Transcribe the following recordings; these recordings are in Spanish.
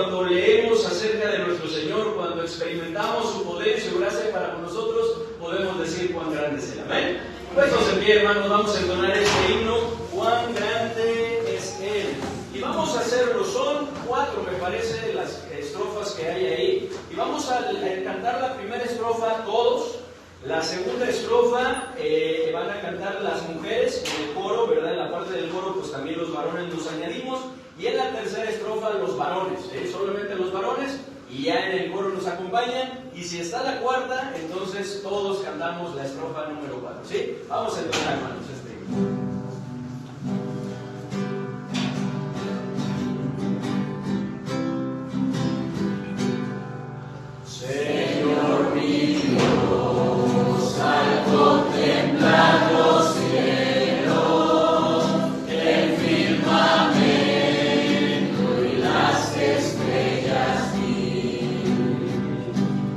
Cuando leemos acerca de nuestro Señor, cuando experimentamos su poder y su gracia para con nosotros, podemos decir cuán grande es Él. Amén. Puestos en pie, hermanos, vamos a entonar este himno, cuán grande es Él. Y vamos a hacerlo, son 4, me parece, las estrofas que hay ahí. Y vamos a cantar la primera estrofa todos. La segunda estrofa van a cantar las mujeres en el coro, ¿verdad? En la parte del coro, pues también los varones nos añadimos. Y en la tercera estrofa los varones, solamente los varones, y ya en el coro nos acompañan. Y si está la cuarta, entonces todos cantamos la estrofa número 4, ¿sí? Vamos a entonar, hermanos, este. Señor mío, al contemplar los cielos, el firmamento y las estrellas vi,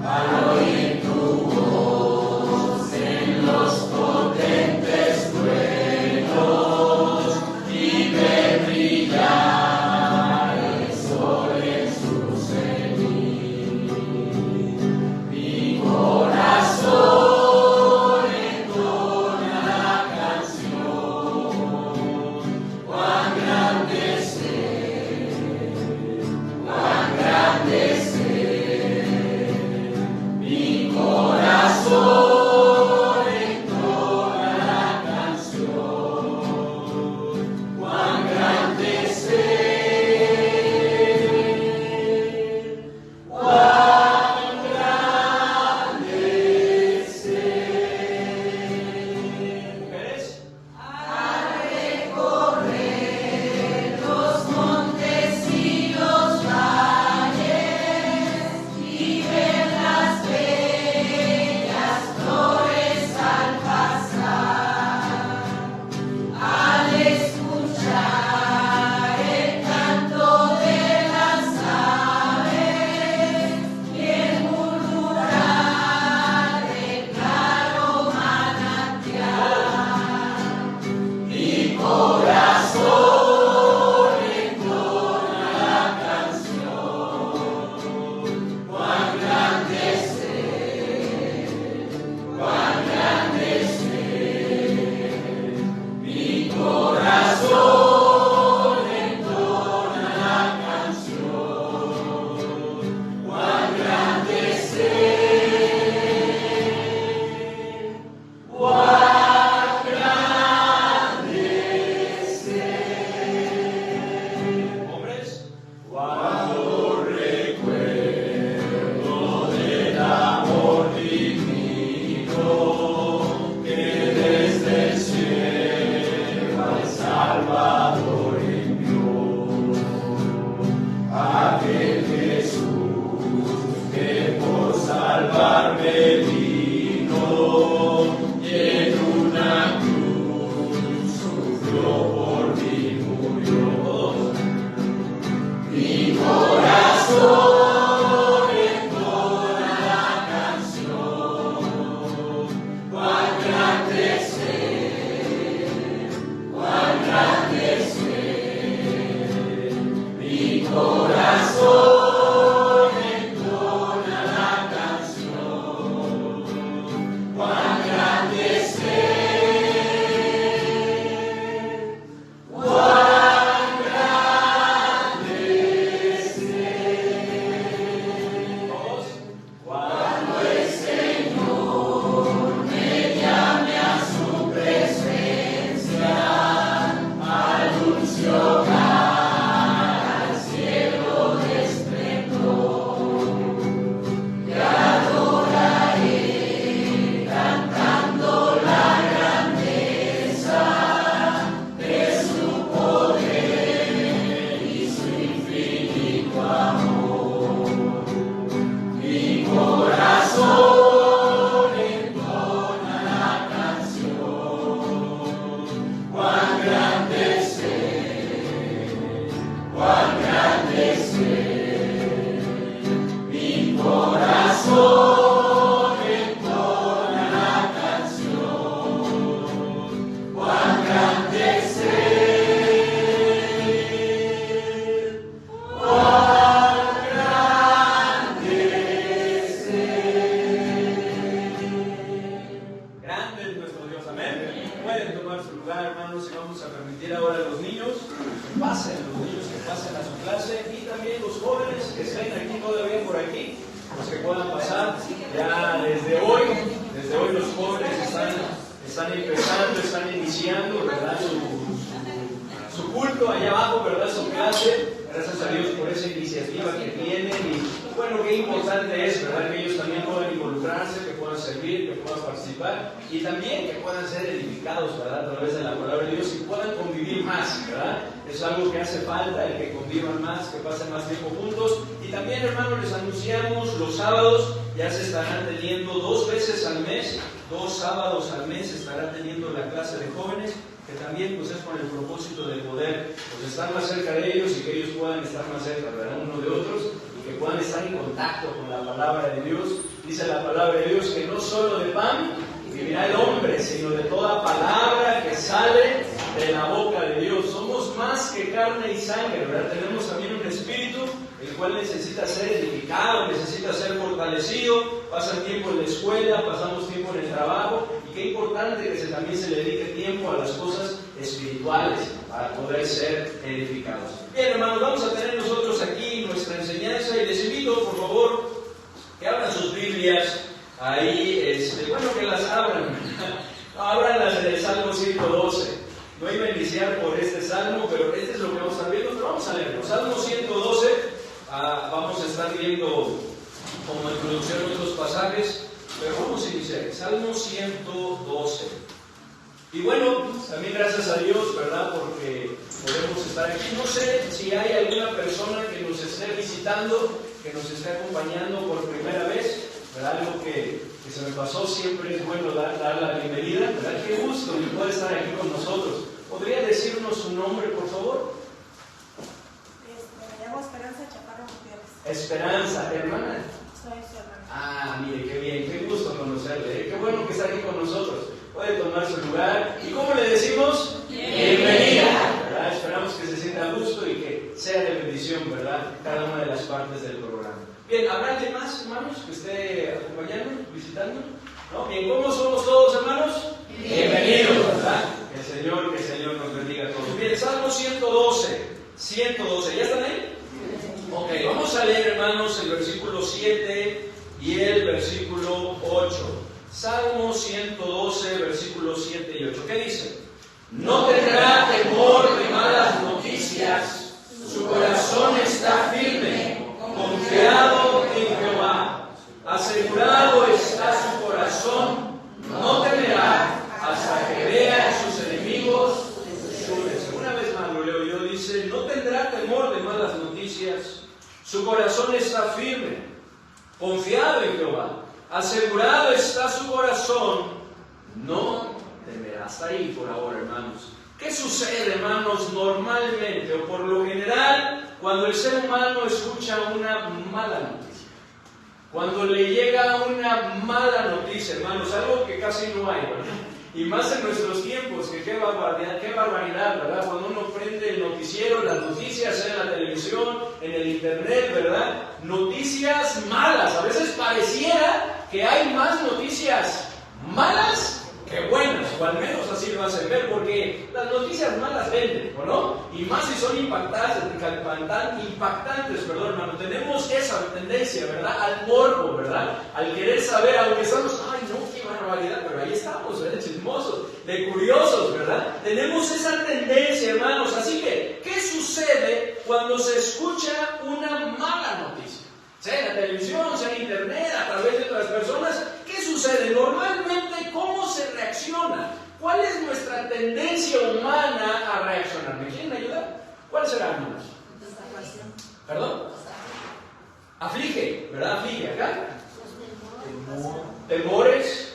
al oír tu voz en los potentes truenos y ver brillar el sol en su cenit, mi corazón que estén aquí todavía por aquí, los que puedan pasar, ya desde hoy los jóvenes están empezando, están iniciando, ¿verdad? Su culto allá abajo, ¿verdad? Su clase. Gracias a Dios por esa iniciativa que tienen y bueno, qué importante es, ¿verdad? Que ellos también puedan involucrarse, que puedan servir, que puedan participar y también que puedan ser edificados, ¿verdad? A través de la palabra de Dios y puedan convivir más, ¿verdad? Es algo que hace falta, el que convivan más, que pasen más tiempo juntos. Y también, hermanos, les anunciamos los sábados, ya se estarán teniendo 2 veces al mes, 2 sábados al mes estará teniendo la clase de jóvenes, que también pues es con el propósito de poder pues, estar más cerca de ellos y que ellos puedan estar más cerca, ¿verdad? Uno de otros y que puedan estar en contacto con la palabra de Dios. Dice la palabra de Dios que no solo de pan vivirá el hombre, sino de toda palabra que sale de la boca de Dios. Somos más que carne y sangre, ¿verdad? Tenemos también un espíritu el cual necesita ser edificado, necesita ser fortalecido. Pasan tiempo en la escuela, pasamos tiempo en el trabajo y qué importante que también se le dedique tiempo a las cosas espirituales para poder ser edificados. Bien, hermanos, vamos a tener nosotros aquí nuestra enseñanza y les invito, por favor, que abran sus Biblias ahí, bueno, que las abran. Ábranlas en el Salmo 112. No iba a iniciar por este salmo, pero este es lo que vamos a estar viendo, pero vamos a leerlo. Salmo 112, vamos a estar viendo como introducción otros pasajes, pero vamos a iniciar. Salmo 112. Y bueno, también gracias a Dios, ¿verdad? Porque podemos estar aquí. No sé si hay alguna persona que nos esté visitando, que nos esté acompañando por primera vez, ¿verdad? Algo que se me pasó, siempre es bueno dar la bienvenida, ¿verdad? Qué gusto que pueda estar aquí con nosotros. ¿Podría decirnos su nombre, por favor? Me llamo Esperanza Chaparro Gutiérrez. Esperanza, hermana. Soy su hermana. Mire, qué bien, qué gusto conocerle, ¿eh? Qué bueno que está aquí con nosotros. Puede tomar su lugar. ¿Y cómo le decimos? Bienvenida. ¿Verdad? Esperamos que se sienta a gusto y que sea de bendición, ¿verdad? Cada una de las partes del programa. Bien, ¿habrá alguien más, hermanos, que esté acompañándonos, visitándonos? ¿No? Bien, ¿cómo somos todos, hermanos? Bienvenidos, ¿verdad? Que el Señor nos bendiga a todos. Bien, Salmo 112, ¿ya están ahí? Ok, vamos a leer, hermanos, el versículo 7 y el versículo 8. Salmo 112, versículos 7 y 8. ¿Qué dice? No tendrá temor de malas noticias, su corazón está firme, confiado en Jehová. Asegurado está su corazón, no temerá hasta que vea a sus enemigos. Una vez más lo leo yo, dice, no tendrá temor de malas noticias, su corazón está firme, confiado en Jehová. Asegurado está su corazón, no temerá. Hasta ahí por ahora, hermanos. ¿Qué sucede, hermanos, normalmente o por lo general cuando el ser humano escucha una mala noticia? Cuando le llega una mala noticia, hermanos, algo que casi no hay, ¿verdad? Y más en nuestros tiempos, que qué barbaridad, ¿verdad? Cuando uno prende el noticiero, las noticias en la televisión, en el internet, ¿verdad? Noticias malas. A veces pareciera que hay más noticias malas que buenas, o al menos así lo hacen ver, porque las noticias malas venden, ¿o no? Y más si son impactantes, hermano. Tenemos esa tendencia, ¿verdad? Al morbo, ¿verdad? Al querer saber, aunque estamos, ay, no, qué barbaridad, pero ahí estamos, ¿verdad? Chismosos, de curiosos, ¿verdad? Tenemos esa tendencia, hermanos. Así que, ¿qué sucede cuando se escucha una mala noticia? Sea en la televisión, sea en internet, a través de otras personas. ¿Qué sucede? Normalmente, ¿cómo se reacciona? ¿Cuál es nuestra tendencia humana a reaccionar? ¿Me quieren ayudar? ¿Cuál será, hermanos? ¿Perdón? Aflige, ¿verdad? Aflige, acá. Temores.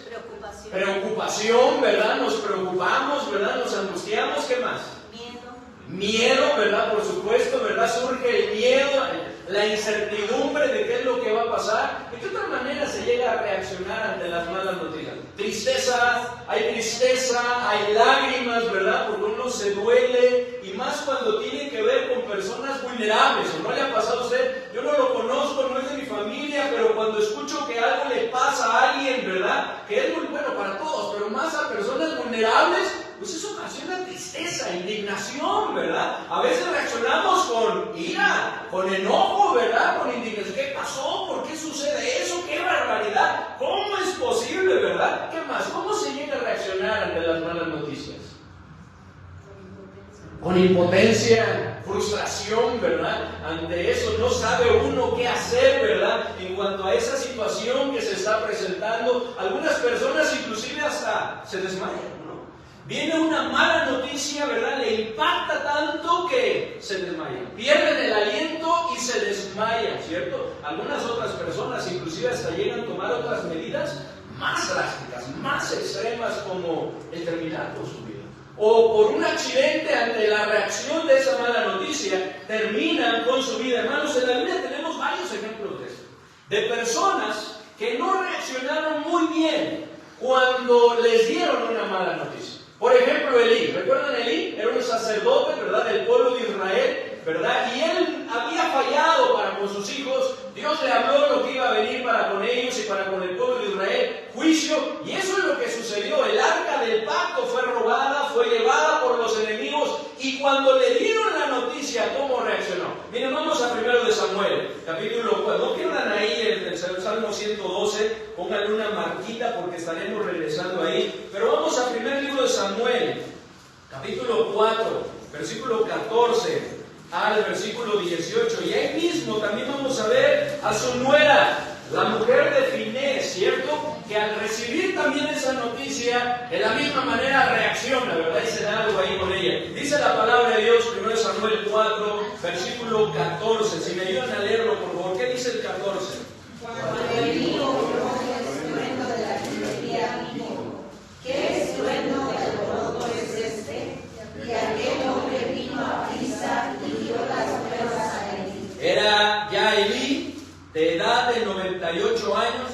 Preocupación, ¿verdad? Nos preocupamos, ¿verdad? Nos angustiamos. ¿Qué más? Miedo, ¿verdad? Por supuesto, ¿verdad? Surge el miedo, la incertidumbre de qué es lo que va a pasar. ¿De qué otra manera se llega a reaccionar ante las malas noticias? Tristeza, hay lágrimas, ¿verdad? Porque uno se duele, y más cuando tiene que ver con personas vulnerables. ¿O no le ha pasado a usted? Yo no lo conozco, no es de mi familia, pero cuando escucho que algo le pasa a alguien, ¿verdad? Que es muy bueno para todos, pero más a personas vulnerables, pues eso ocasiona tristeza, indignación, ¿verdad? A veces reaccionamos con ira, Con enojo, ¿verdad? Con indignación. ¿Qué pasó? ¿Por qué sucede eso? ¡Qué barbaridad! ¿Cómo es posible, verdad? ¿Qué más? ¿Cómo se llega a reaccionar ante las malas noticias? Con impotencia, frustración, ¿verdad? Ante eso no sabe uno qué hacer, ¿verdad? En cuanto a esa situación que se está presentando, algunas personas inclusive hasta se desmayan, ¿no? Viene una mala noticia, ¿verdad? Le impacta tanto que se desmayan. Pierden el aliento y se desmayan, ¿cierto? Algunas otras personas inclusive hasta llegan a tomar otras medidas más drásticas, más extremas, como el terminar con su vida. O por un accidente, ante la reacción de esa mala noticia, terminan con su vida. Hermanos, en la Biblia tenemos varios ejemplos de esto. De personas que no reaccionaron muy bien cuando les dieron una mala noticia. Por ejemplo, Elí. ¿Recuerdan a Elí? Era un sacerdote, ¿verdad?, del pueblo de Israel, ¿verdad? Y él había fallado para con sus hijos. Dios le habló lo que iba a venir para con ellos y para con el pueblo de Israel, juicio, y eso es lo que sucedió. El arca del pacto fue robada, fue llevada por los enemigos, y cuando le dieron la noticia, ¿cómo reaccionó? Miren, vamos a 1 de Samuel, capítulo 4. No pierdan ahí el Salmo 112, pónganle una marquita porque estaremos regresando ahí. Pero vamos a 1 libro de Samuel, capítulo 4, versículo 14 al versículo 18, y ahí mismo también vamos a ver a su nuera, la mujer de Finés, ¿cierto? Que al recibir también esa noticia, de la misma manera reacciona, ¿verdad? Y se da algo ahí con ella. Dice la palabra de Dios, 1 Samuel 4, versículo 14. Si me ayudan a leerlo, por favor. ¿Qué dice el 14? Cuando el hijo oyó el estruendo de la artillería, dijo: ¿qué estruendo de alboroto es este? Y aquel hombre vino a prisa y dio las pruebas a Elí. Era ya Elí, de edad de 98 años,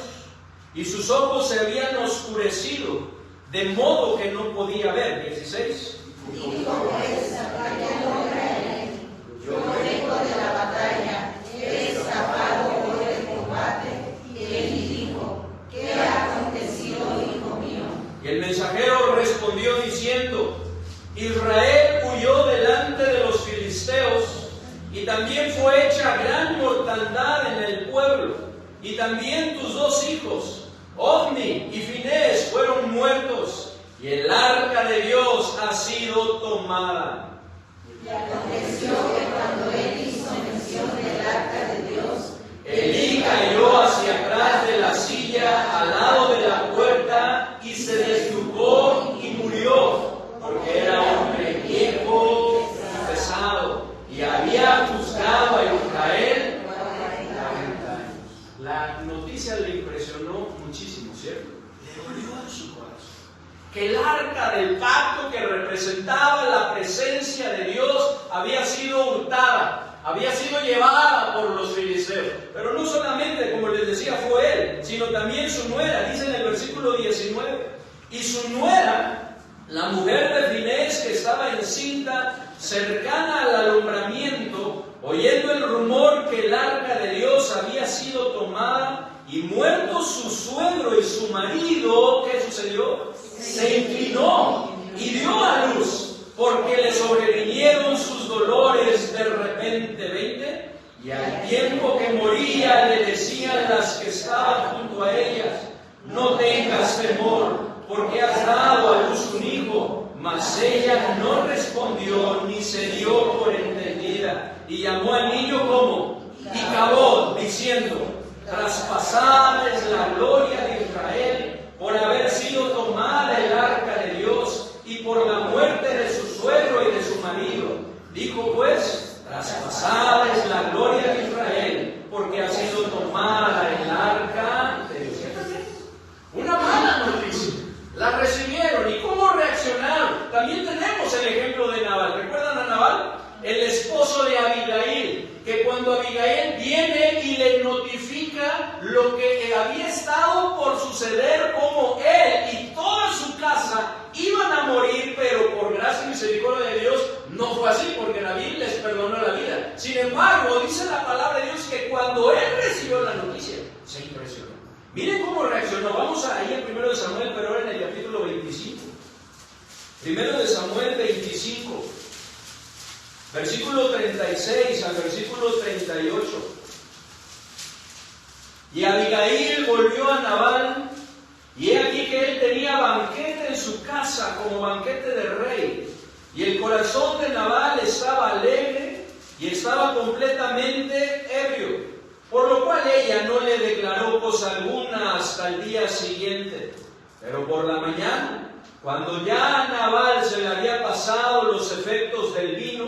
y sus ojos se habían oscurecido, de modo que no podía ver. 16. Dijo pues aquel hombre a Elí: yo vengo de la batalla, he escapado hoy del combate. Y Elí dijo: ¿qué ha acontecido, hijo mío? Y el mensajero respondió diciendo: Israel huyó delante de los filisteos, y también fue hecha gran mortandad en el pueblo, y también tus dos hijos, Ofni y Finés, fueron muertos, y el arca de Dios ha sido tomada. Y aconteció que cuando él hizo mención del arca de Dios, Elí cayó hacia atrás de la silla al lado de la puerta y se desnudó y murió, porque era hombre viejo y pesado, y había juzgado a Israel 40 años. La noticia le impresionó muchísimo, ¿cierto? Le dolió en su corazón que el arca del pacto, que representaba la presencia de Dios, había sido hurtada, había sido llevada por los filisteos. Pero no solamente, como les decía, fue él, sino también su nuera. Dice en el versículo 19, y su nuera, la mujer de Finés, que estaba encinta, cercana al alumbramiento, oyendo el rumor que el arca de Dios había sido tomada, y muerto su suegro y su marido, ¿qué sucedió? Se inclinó y dio a luz, porque le sobrevinieron sus dolores de repente. 20. Y al tiempo que moría le decían las que estaban junto a ellas: no tengas temor, porque has dado a luz un hijo. Mas ella no respondió ni se dio por entendida, y llamó al niño como Icabod, diciendo: traspasada es la gloria de Israel por haber sido tomada el arca de Dios y por la muerte de su suegro y de su marido. Dijo pues: traspasada es la gloria de Israel porque ha sido tomada el arca de Dios. Una mala noticia. La recibieron. ¿Y cómo reaccionaron? También tenemos el ejemplo de Nabal. ¿Recuerdan a Nabal? El esposo de Abigail, que cuando Abigail viene y le notifica lo que había estado por suceder, como él y toda su casa iban a morir, pero por gracia y misericordia de Dios no fue así, porque David les perdonó la vida. Sin embargo, dice la palabra de Dios que cuando él recibió la noticia, se impresionó. Miren cómo reaccionó. Vamos ahí en 1 de Samuel, pero ahora en el capítulo 25. 1 de Samuel 25. Versículo 36 al versículo 38. Y Abigail volvió a Nabal, y he aquí que él tenía banquete en su casa, como banquete de rey. Y el corazón de Nabal estaba alegre, y estaba completamente ebrio, por lo cual ella no le declaró cosa alguna hasta el día siguiente. Pero por la mañana, cuando ya a Nabal se le había pasado los efectos del vino,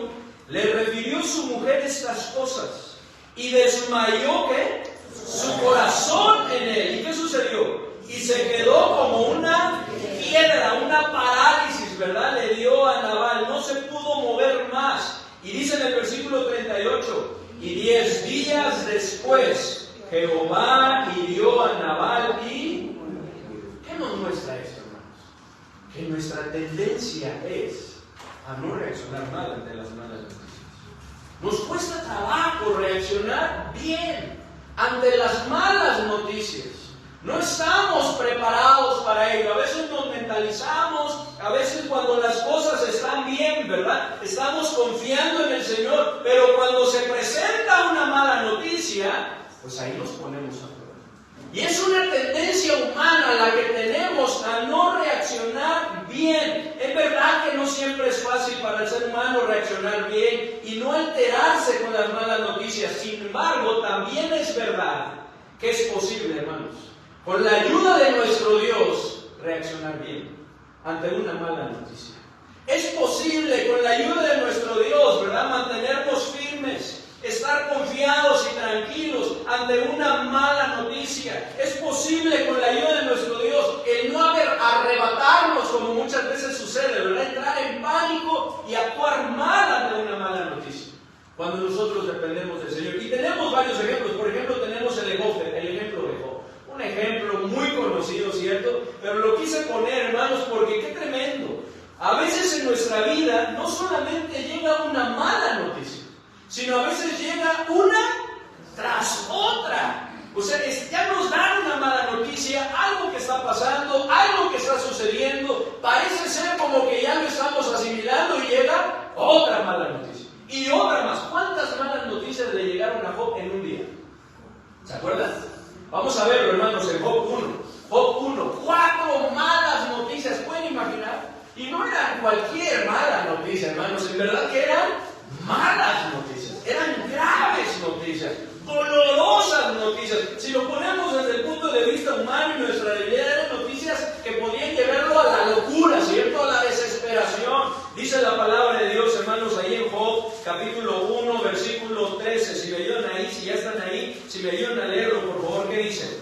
le refirió su mujer estas cosas, y desmayó, ¿qué? Su corazón en él. ¿Y qué sucedió? Y se quedó como una piedra, una parálisis, ¿verdad? Le dio a Nabal, no se pudo mover más. Y dice en el versículo 38, y 10 días después, Jehová hirió a Nabal y... ¿Qué nos muestra esto, hermanos? Que nuestra tendencia es a no reaccionar mal ante las malas noticias. Nos cuesta trabajo reaccionar bien ante las malas noticias. No estamos preparados para ello. A veces nos mentalizamos, a veces cuando las cosas están bien, ¿verdad? Estamos confiando en el Señor, pero cuando se presenta una mala noticia, pues ahí nos ponemos a prueba. Y es una tendencia humana la que tenemos a no reaccionar bien. Es verdad que no siempre es fácil para el ser humano reaccionar bien y no alterarse con las malas noticias. Sin embargo, también es verdad que es posible, hermanos, con la ayuda de nuestro Dios, reaccionar bien ante una mala noticia. Es posible con la ayuda de nuestro Dios, ¿verdad?, mantenernos firmes, estar confiados y tranquilos ante una mala noticia. Es posible con la ayuda de nuestro Dios el no arrebatarnos, como muchas veces sucede, ¿verdad?, entrar en pánico y actuar mal ante una mala noticia, cuando nosotros dependemos del Señor. Y tenemos varios ejemplos. Por ejemplo, tenemos el ejemplo de Job. Un ejemplo muy conocido, ¿cierto? Pero lo quise poner, hermanos, porque qué tremendo. A veces en nuestra vida no solamente llega una mala noticia, sino a veces llega una tras otra. O sea, ya nos dan una mala noticia, algo que está pasando, algo que está sucediendo, parece ser como que ya lo estamos asimilando y llega otra mala noticia. Y otra más. ¿Cuántas malas noticias le llegaron a Job en un día? ¿Se acuerdan? Vamos a verlo, hermanos, en Job 1. Job 1, 4 malas noticias, ¿pueden imaginar? Y no eran cualquier mala noticia, hermanos, en verdad que eran malas noticias, eran graves noticias, dolorosas noticias. Si lo ponemos desde el punto de vista humano y nuestra realidad, eran noticias que podían llevarlo a la locura, ¿cierto?, a la desesperación. Dice la palabra de Dios, hermanos, ahí en Job, capítulo 1, versículo 13. Si me ayudan ahí, si ya están ahí, si me ayudan a leerlo, por favor, ¿qué dice?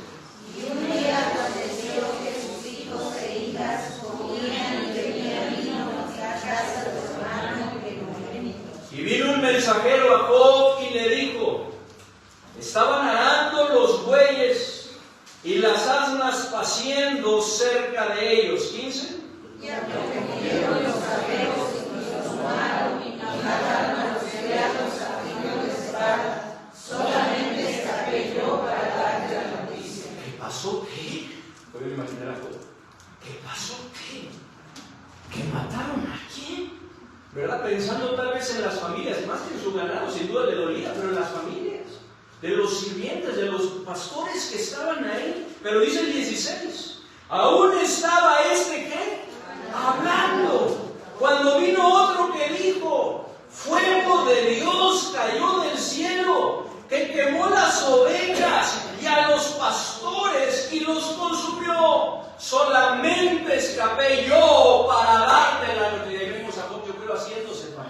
Y un día aconteció que sus hijos e hijas comían y bebían vino en la casa de su hermano primogénito. Y vino un mensajero a Job y le dijo: estaban arando los bueyes y las asnas paciendo cerca de ellos. 15. Y aprendieron los sabeos y los tomaron y mataron a los criados a filo de espada. Solamente escapé yo para darte la noticia. ¿Qué pasó? ¿Qué? Pueden imaginar a Job. ¿Qué pasó? ¿Qué? ¿Que mataron a quién? ¿Verdad? Pensando tal vez en las familias, más que en su ganado, sin duda le dolía, pero en las familias, de los sirvientes, de los pastores que estaban ahí. Pero dice el 16, aún estaba ¿qué? Hablando, cuando vino otro que dijo: fuego de Dios cayó del cielo, que quemó las ovejas y a los pastores y los consumió. Solamente escapé yo para darte la noticia. Y vemos a Job, yo creo, haciéndose pan.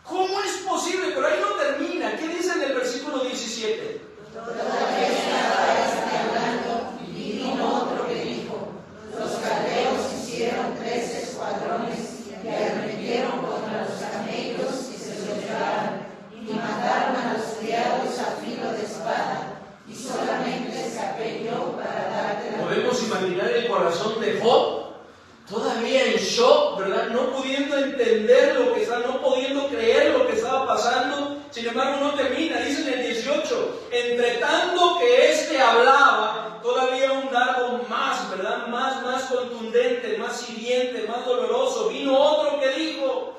¿Cómo es posible? Pero ahí no termina. ¿Qué dice en el versículo 17? Todavía estaba hablando y vino otro que dijo: los caldeos hicieron 3 escuadrones y arremetieron contra los camellos y se los llevaron y mataron a los criados a filo de espada. Y solamente escapé yo para darte la... Podemos imaginar el corazón de Job, todavía en shock, ¿verdad? No pudiendo entender lo que está, no pudiendo creer lo que estaba pasando. Sin embargo, no termina. Dice en el 18: entre tanto que hablaba, todavía un dardo más, ¿verdad? Más contundente, más hiriente, más doloroso. Vino otro que dijo: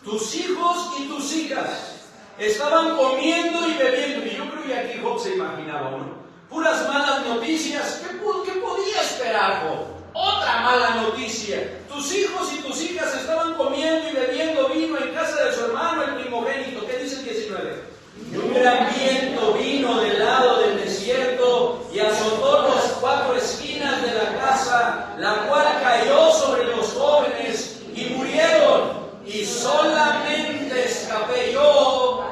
tus hijos y tus hijas estaban comiendo y bebiendo. Y yo creo que aquí Job se imaginaba, ¿no? Puras malas noticias. ¿Qué podía esperar Job? Otra mala noticia. Tus hijos y tus hijas estaban comiendo y bebiendo vino en casa de su hermano, el primogénito. ¿Qué dice el 19? Y un gran viento vino del lado del desierto y azotó las 4 esquinas de la casa, la cual cayó sobre los jóvenes y murieron. Y solamente escapé yo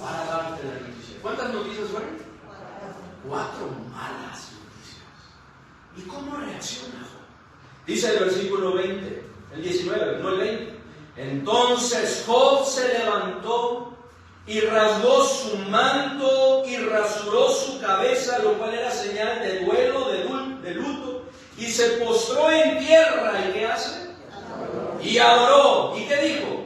para darte la noticia. ¿Cuántas noticias fueron? 4 malas noticias. ¿Y cómo reacciona Job? Dice el versículo 20, el 19, no el 20. Entonces Job se levantó y rasgó su manto y rasuró su cabeza, lo cual era señal de duelo, de luto, y se postró en tierra. ¿Y qué hace? Y adoró. ¿Y qué dijo?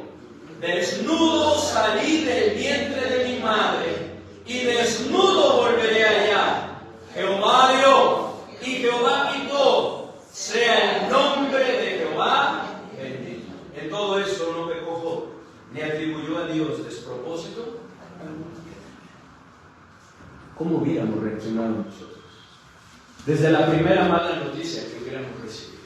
Desnudo salí del vientre de mi madre, y desnudo volveré allá. Jehová dio, y Jehová quitó. Sea el nombre de Jehová bendito. En todo esto no pecó Job, ni atribuyó a Dios despropósito. ¿Cómo hubiéramos reaccionado nosotros desde la primera mala noticia que hubiéramos recibido?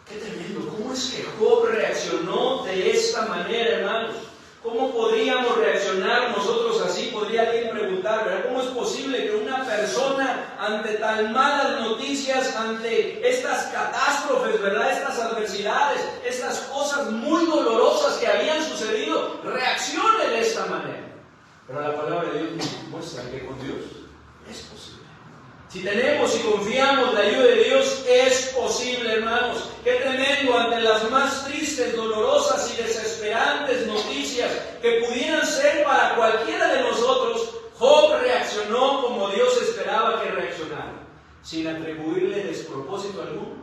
¡Qué tremendo! ¿Cómo es que Job reaccionó de esta manera, hermanos? ¿Cómo podríamos reaccionar nosotros así? Podría alguien preguntar, ¿verdad? ¿Cómo es posible que una persona ante tan malas noticias, ante estas catástrofes, ¿verdad? Estas adversidades, estas cosas muy dolorosas que habían sucedido, reaccione de esta manera? Pero la palabra de Dios muestra que con Dios es posible. Si tenemos y confiamos la ayuda de Dios, es posible, hermanos. Qué tremendo ante las más tristes, dolorosas y desesperantes noticias que pudieran ser para cualquiera de nosotros. Job reaccionó como Dios esperaba que reaccionara, sin atribuirle despropósito alguno,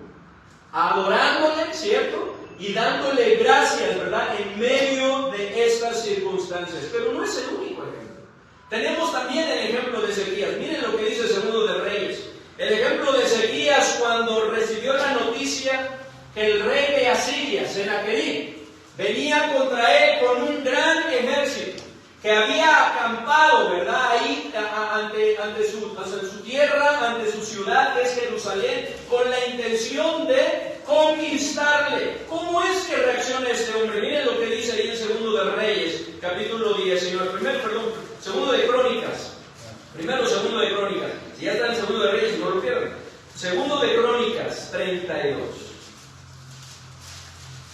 adorándole, ¿cierto? Y dándole gracias, ¿verdad? En medio de estas circunstancias. Pero no es el único ejemplo. Tenemos también el ejemplo de Ezequías. Miren lo que dice Segundo de Reyes. El ejemplo de Ezequías cuando recibió la noticia que el rey de Asiria, Sennacherib, venía contra él con un gran ejército que había acampado, ¿verdad? Ahí ante su tierra, ante su ciudad, que es Jerusalén, con la intención de conquistarle. ¿Cómo es que reacciona este hombre? Miren lo que dice ahí en Segundo de Reyes, capítulo 19. Segundo de Crónicas. Segundo de Crónicas. Si ya está en Segundo de Reyes, no lo pierdan. Segundo de Crónicas 32.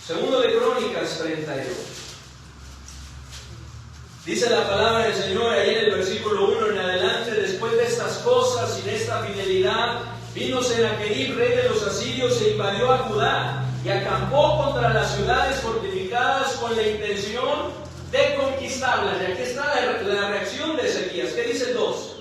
Segundo de Crónicas 32. Dice la palabra del Señor ahí en el versículo 1 en adelante: después de estas cosas y de esta fidelidad, vino Sennacherib, rey de los asirios, e invadió a Judá y acampó contra las ciudades fortificadas con la intención de conquistarlas. Y aquí está la reacción de Ezequías. ¿Qué dice el 2?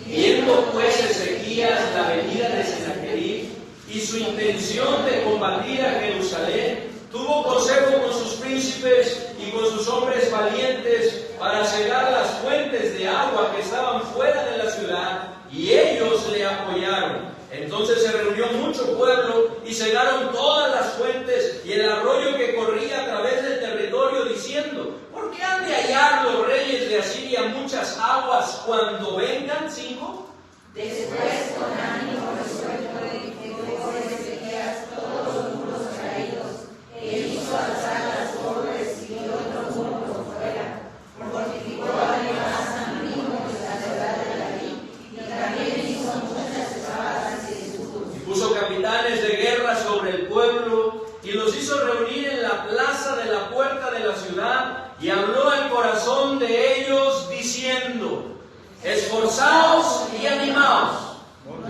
Viendo pues Ezequías la venida de Sennacherib y su intención de combatir a Jerusalén, tuvo consejo con sus príncipes y con sus hombres valientes para cegar las fuentes de agua que estaban fuera de la ciudad, y ellos le apoyaron. Entonces se reunió mucho pueblo y cegaron todas las fuentes y el arroyo que corría a través del territorio, diciendo: ¿por qué han de hallar los reyes de Asiria muchas aguas cuando vengan? 5. Después, con ánimo resuelto, dejó Ezequías todos los muros caídos, e hizo alzar las torres y otro muro por fuera. Fortificó además a Mino en la ciudad de David, y también hizo muchas espadas y escudos. Y puso capitanes de guerra sobre el pueblo, y los hizo reunir en la plaza de la puerta de la ciudad, y habló al corazón de ellos, diciendo: esforzaos y animaos,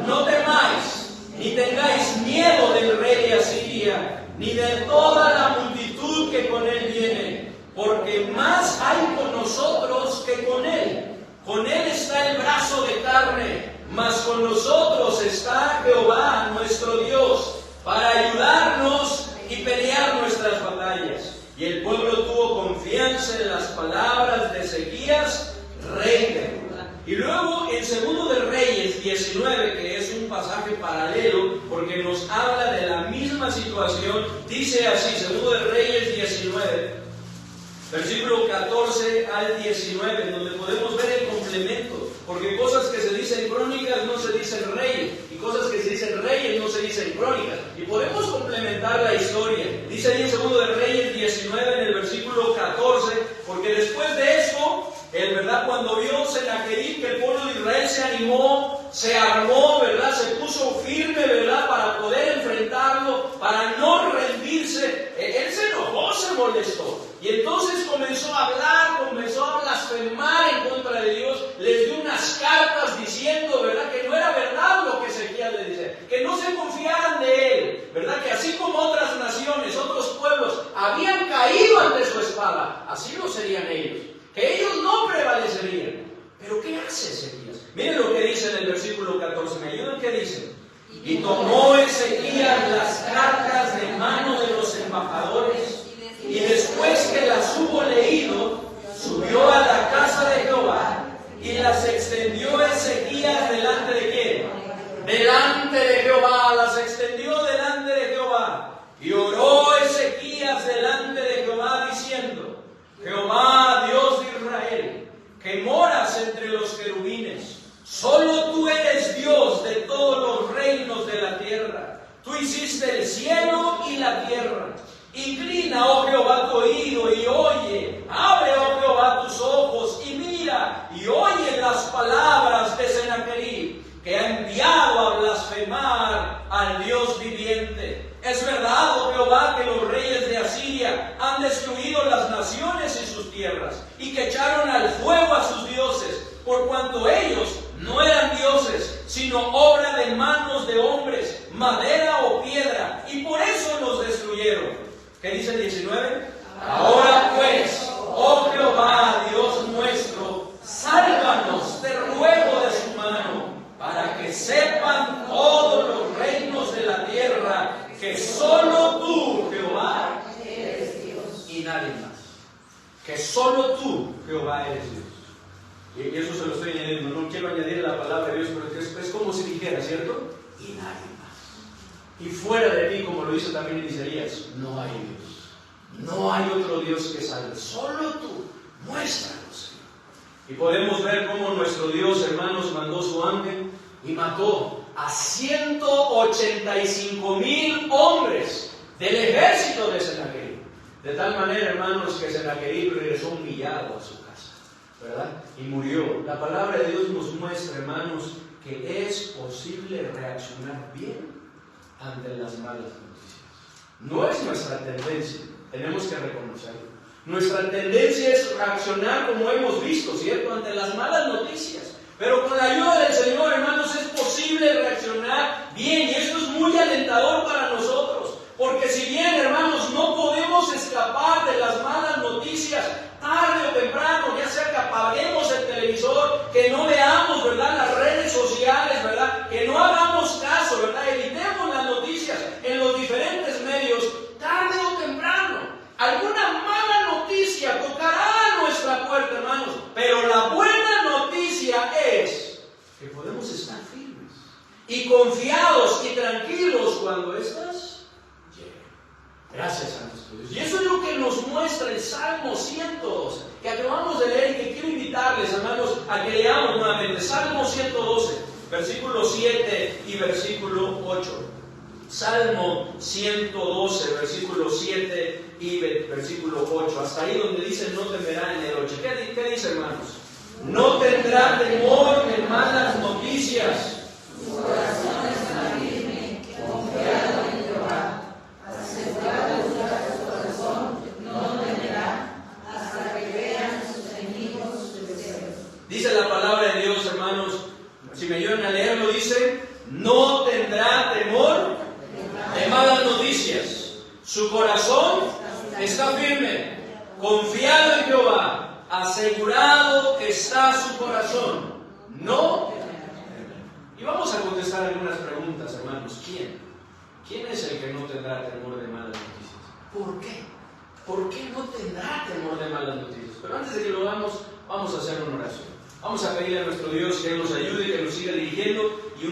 no temáis, ni tengáis miedo del rey de Asiria, ni de toda la multitud que con él viene, porque más hay con nosotros que con él. Con él está el brazo de carne, mas con nosotros está Jehová nuestro Dios, para ayudarnos y pelear nuestras batallas. Y el pueblo tuvo confianza en las palabras de Ezequías, rey de Judá. Y luego en Segundo de Reyes 19, que es un pasaje paralelo, porque nos habla de la misma situación, dice así, Segundo de Reyes 19, Versículo 14 al 19, donde podemos ver el complemento, porque cosas que se dicen en Crónicas no se dicen Reyes, y cosas que se dicen Reyes no se dicen Crónicas, y podemos complementar la historia. Dice ahí en 2 de Reyes 19, en el versículo 14, porque después de esto, ¿verdad? Cuando vio Senaquerib que el pueblo de Israel se animó, se armó, ¿verdad? Se puso firme, ¿verdad? Para poder enfrentarlo, para no rendirse, él se enojó, se molestó. Y entonces comenzó a hablar, comenzó a blasfemar en contra de Dios, les dio unas cartas diciendo, ¿verdad?, que no era verdad lo que Ezequías le dice, que no se confiaran de él, ¿verdad?, que así como otras naciones, otros pueblos habían caído ante su espada, así lo serían ellos, que ellos no prevalecerían. Pero ¿qué hace Ezequías? Miren lo que dice en el versículo 14, ¿me ayudan? ¿Qué dice? Y tomó Ezequías las cartas de mano de los embajadores, y después que las hubo leído, subió a la casa de Jehová y las extendió Ezequías delante de ¿quién? Delante de Jehová, las extendió delante de Jehová. Y oró Ezequías delante de Jehová diciendo: Jehová, Dios de Israel, que moras entre los querubines, solo tú eres Dios de todos los reinos de la tierra. Tú hiciste el cielo y la tierra. Inclina, oh Jehová, tu oído y oye. Abre, oh Jehová, tus ojos y mira y oye las palabras de Senaquerib, que ha enviado a blasfemar al Dios viviente. Es verdad, oh Jehová, que los reyes de Asiria han destruido las naciones y sus tierras, y que echaron al fuego a sus dioses, por cuanto ellos no eran dioses, sino obra de manos de hombres, madera o piedra, y por eso los destruyeron. ¿Qué dice el 19? Ahora pues, oh Jehová, Dios nuestro, sálvanos, te ruego de su mano, para que sepan todos los reinos de la tierra que solo tú, Jehová, eres Dios y nadie más. Que solo tú, Jehová, eres Dios. Y eso se lo estoy añadiendo, no quiero añadir la palabra de Dios, pero es como si dijera, ¿cierto? Y nadie más. Y fuera de ti, como lo dice también en Isaías, no hay Dios. No hay otro Dios que salve. Solo tú, muéstranos. Y podemos ver cómo nuestro Dios, hermanos, mandó su ángel y mató a 185,000 hombres del ejército de Senaquerib. De tal manera, hermanos, que Senaquerib regresó humillado a su casa, ¿verdad? Y murió. La palabra de Dios nos muestra, hermanos, que es posible reaccionar bien ante las malas noticias. No es nuestra tendencia, tenemos que reconocerlo. Nuestra tendencia es reaccionar como hemos visto, ¿cierto?, ante las malas noticias. Pero con la ayuda del Señor, hermanos, es posible reaccionar bien, y esto es muy alentador para nosotros. Porque si bien, hermanos, no podemos escapar de las malas noticias, tarde o temprano, ya sea que apaguemos el televisor, que no veamos, ¿verdad?, las redes sociales, ¿verdad?, que no hagamos caso, ¿verdad?, evitemos las noticias en los diferentes medios, tarde o temprano, alguna mala noticia tocará a nuestra puerta, hermanos. Pero la buena noticia es que podemos estar firmes y confiados y tranquilos cuando estas lleguen. Gracias a nuestro Dios. Y eso es lo que nos muestra el Salmo 112, que acabamos de leer y que quiero invitarles, hermanos, a que leamos nuevamente. Salmo 112, versículo 7 y versículo 8. Salmo 112, versículo 7 y versículo 8. Hasta ahí donde dice no temerá en el 8. ¿Qué dice, hermanos? No tendrá temor de malas noticias. Su corazón está firme, confiado en Jehová. Asegurado está su corazón, no temerá hasta que vean sus enemigos sus deseos. Dice la palabra de Dios, hermanos, si me ayudan a leerlo, dice: no tendrá temor de malas noticias. Su corazón está firme, confiado en Jehová. Asegurado está su corazón, no. Y vamos a contestar algunas preguntas, hermanos. ¿Quién es el que no tendrá temor de malas noticias? ¿Por qué? ¿Por qué no tendrá temor de malas noticias? Pero antes de que lo hagamos, vamos a hacer una oración. Vamos a pedirle a nuestro Dios que nos ayude, que nos siga dirigiendo. Y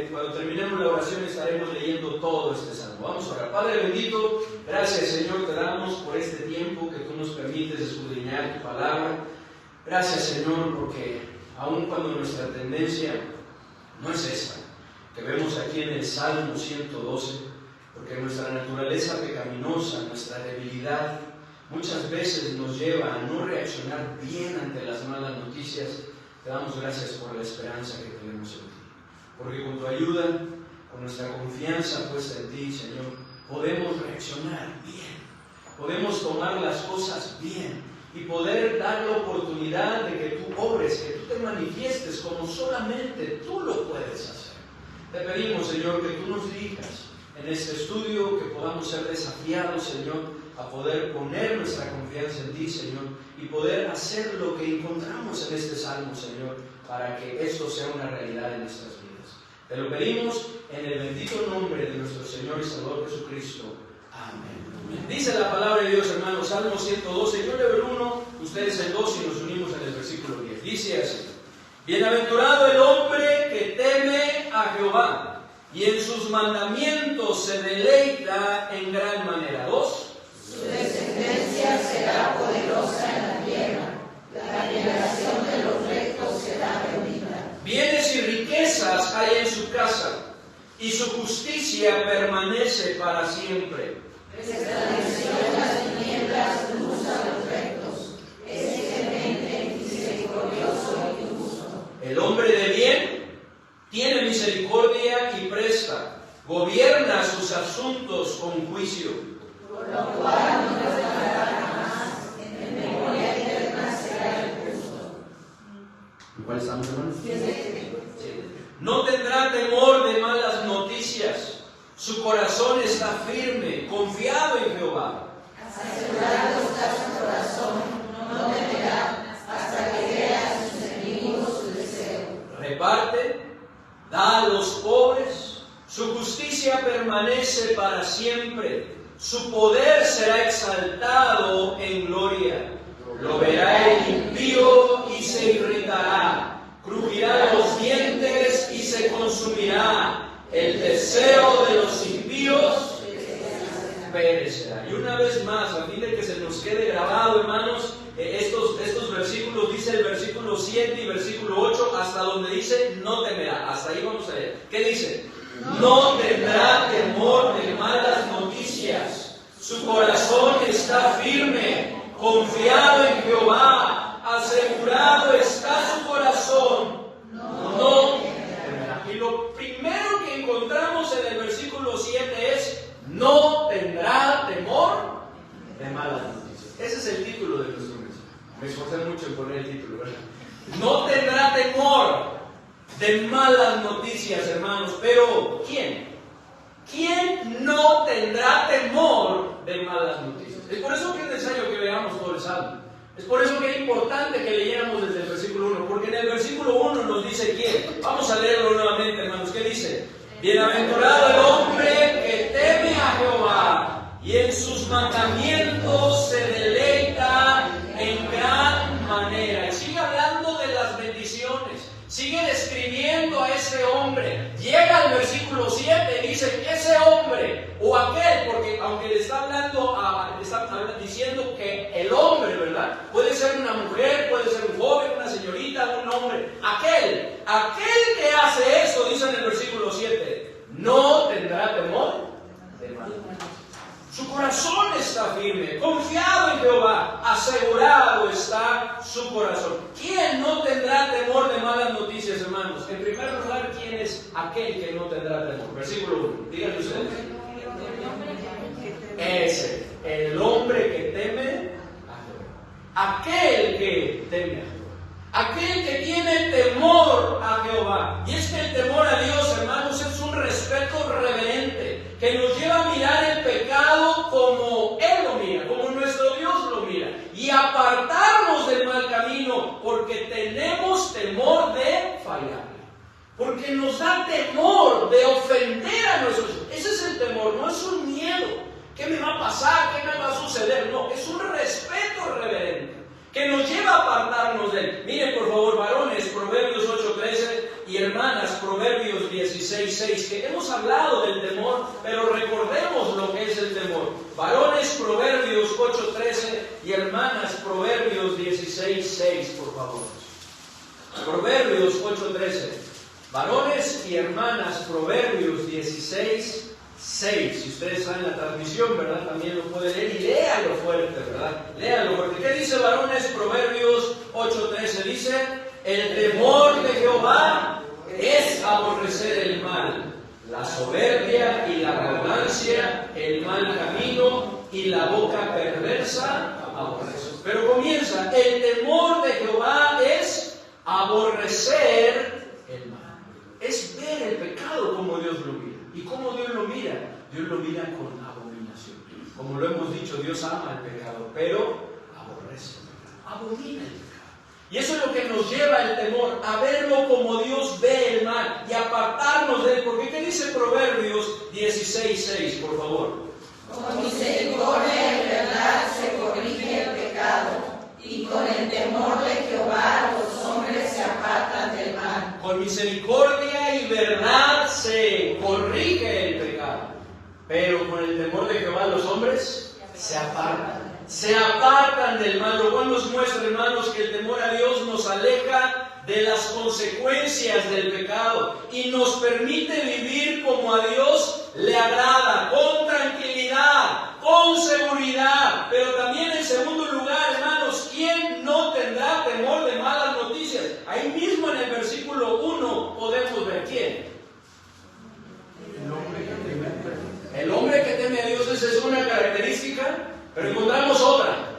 cuando terminemos la oración estaremos leyendo todo este salmo. Vamos a orar. Padre bendito, Gracias, Señor, te damos por este tiempo que tú nos permites escudriñar tu palabra. Gracias, Señor, porque aun cuando nuestra tendencia no es esta, que vemos aquí en el Salmo 112, porque nuestra naturaleza pecaminosa, nuestra debilidad, muchas veces nos lleva a no reaccionar bien ante las malas noticias. Te damos gracias por la esperanza que tenemos en ti, porque con tu ayuda, con nuestra confianza puesta en ti, Señor, podemos reaccionar bien, podemos tomar las cosas bien y poder dar la oportunidad de que tú obres, que tú te manifiestes como solamente tú lo puedes hacer. Te pedimos, Señor, que tú nos dirijas en este estudio, que podamos ser desafiados, Señor, a poder poner nuestra confianza en ti, Señor, y poder hacer lo que encontramos en este Salmo, Señor, para que esto sea una realidad en nuestras vidas. Te lo pedimos en el bendito nombre de nuestro Señor y Salvador Jesucristo. Amén. Dice la palabra de Dios, hermanos, Salmo 112, yo leo el 1, ustedes el 2 y nos unimos en el versículo 10. Dice así: Bienaventurado el hombre que teme a Jehová y en sus mandamientos se deleita en gran manera. 2. Su descendencia será poderosa en la tierra, la generación de los rectos será bendita. Bienes y riquezas hay en su casa, y su justicia permanece para siempre. Estableció en las tinieblas luz a los rectos, es clemente, misericordioso y justo. El hombre de bien tiene misericordia y presta, gobierna sus asuntos con juicio. Por lo cual no resbalará jamás, en memoria eterna será el justo. ¿En cuál estamos, hermanos? No tendrá temor de malas noticias. Su corazón está firme, confiado en Jehová. Asegurado está su corazón, no temerá, hasta que vea a sus enemigos su deseo. Reparte, da a los pobres. Su justicia permanece para siempre. Su poder será exaltado en gloria. Lo verá el impío y se irritará. Crujirá los dientes y se consumirá. El deseo de los impíos perecerá. Y una vez más, a fin de que se nos quede grabado, hermanos, estos versículos, dice el versículo 7 y versículo 8, hasta donde dice no temerá. Hasta ahí vamos a leer. ¿Qué dice? No tendrá temor de malas noticias. Su corazón está firme, confiado en Jehová. Asegurado está su corazón. No temerá. Y lo primero que encontramos en el versículo 7 es: no tendrá temor de malas noticias. Ese es el título de nuestro mensaje. Me esforcé mucho en poner el título, ¿verdad? No tendrá temor de malas noticias, hermanos. Pero ¿quién? ¿Quién no tendrá temor de malas noticias? Es por eso que es necesario que leamos todo el Salmo. Es por eso que es importante que leyéramos desde el versículo 1, porque en el versículo 1 nos dice quién. Vamos a leerlo nuevamente, hermanos. ¿Qué dice? Bienaventurado el hombre que teme a Jehová y en sus mandamientos se deleita en gran manera. Y sigue hablando de las bendiciones. Sigue describiendo a ese hombre. Llega al versículo 7 y dice: ese hombre o aquel, porque aunque le está hablando, está diciendo que el hombre, ¿verdad? Puede ser una mujer, puede ser un joven, una señorita, un hombre. Aquel que hace eso, dice en el versículo 7, no tendrá temor de mal. Su corazón está firme, confiado en Jehová, asegurado está su corazón. ¿Quién no tendrá temor de malas noticias, hermanos? En primer lugar, ¿quién es aquel que no tendrá temor? Versículo 1, díganme ustedes. Ese, el hombre que teme a Jehová. Aquel que teme a Jehová. Aquel que tiene temor a Jehová. Y es que el temor a Dios, hermanos, es un respeto reverente que nos lleva a mirar el pecado como Él lo mira, como nuestro Dios lo mira, y apartarnos del mal camino, porque tenemos temor de fallar, porque nos da temor de ofender a nuestros hijos. Ese es el temor, no es un miedo. ¿Qué me va a pasar? ¿Qué me va a suceder? No, es un respeto reverente que nos lleva a apartarnos de Él. Miren, por favor, varones, Proverbios 8:13, y hermanas, Proverbios 16:6, que hemos hablado del temor, pero recordemos lo que es el temor. Varones, Proverbios 8:13 y hermanas, Proverbios 16:6, por favor. Proverbios 8:13. Varones y hermanas, Proverbios 16:6. Si ustedes saben la transmisión, ¿verdad? También lo pueden leer y léanlo fuerte, ¿verdad? Léanlo fuerte. ¿Qué dice varones? Proverbios 8:13. Dice: el temor de Jehová es aborrecer el mal, la soberbia y la arrogancia, el mal camino y la boca perversa aborrece. Pero comienza: el temor de Jehová es aborrecer el mal. Es ver el pecado como Dios lo mira. ¿Y cómo Dios lo mira? Dios lo mira con abominación. Como lo hemos dicho, Dios ama el pecado, pero aborrece el pecado. Abomina el pecado. Y eso es lo que nos lleva el temor, a verlo como Dios ve el mal y apartarnos de él. Porque ¿qué dice Proverbios 16:6, por favor? Con misericordia y verdad se corrige el pecado, y con el temor de Jehová los hombres se apartan del mal. Con misericordia y verdad se corrige el pecado, pero con el temor de Jehová los hombres se apartan del mal, lo cual nos muestra, hermanos, que el temor a Dios nos aleja de las consecuencias del pecado y nos permite vivir como a Dios le agrada, con tranquilidad, con seguridad. Pero también, en segundo lugar, hermanos, ¿quién no tendrá temor de malas noticias? Ahí mismo en el versículo 1 podemos ver quién. El hombre que teme a Dios. Esa es una característica, pero encontramos otra: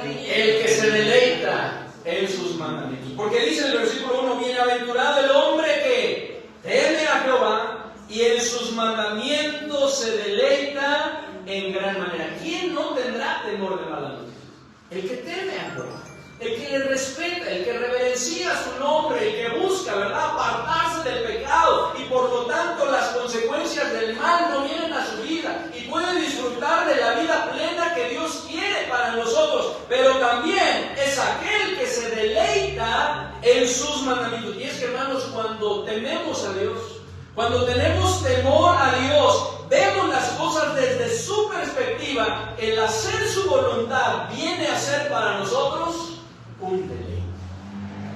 el que se deleita en sus mandamientos. Porque dice el versículo 1: bienaventurado el hombre que teme a Jehová y en sus mandamientos se deleita en gran manera. ¿Quién no tendrá temor de malas noticias? El que teme a Jehová, el que le respeta, el que reverencia su nombre, el que busca, ¿verdad?, apartarse del pecado, y por lo tanto las consecuencias del mal no vienen a su vida y puede disfrutar de la vida plena que Dios quiere para nosotros. Pero también es aquel que se deleita en sus mandamientos. Y es que, hermanos, cuando tememos a Dios, cuando tenemos temor a Dios, vemos las cosas desde su perspectiva. El hacer su voluntad viene a ser para nosotros un deleite,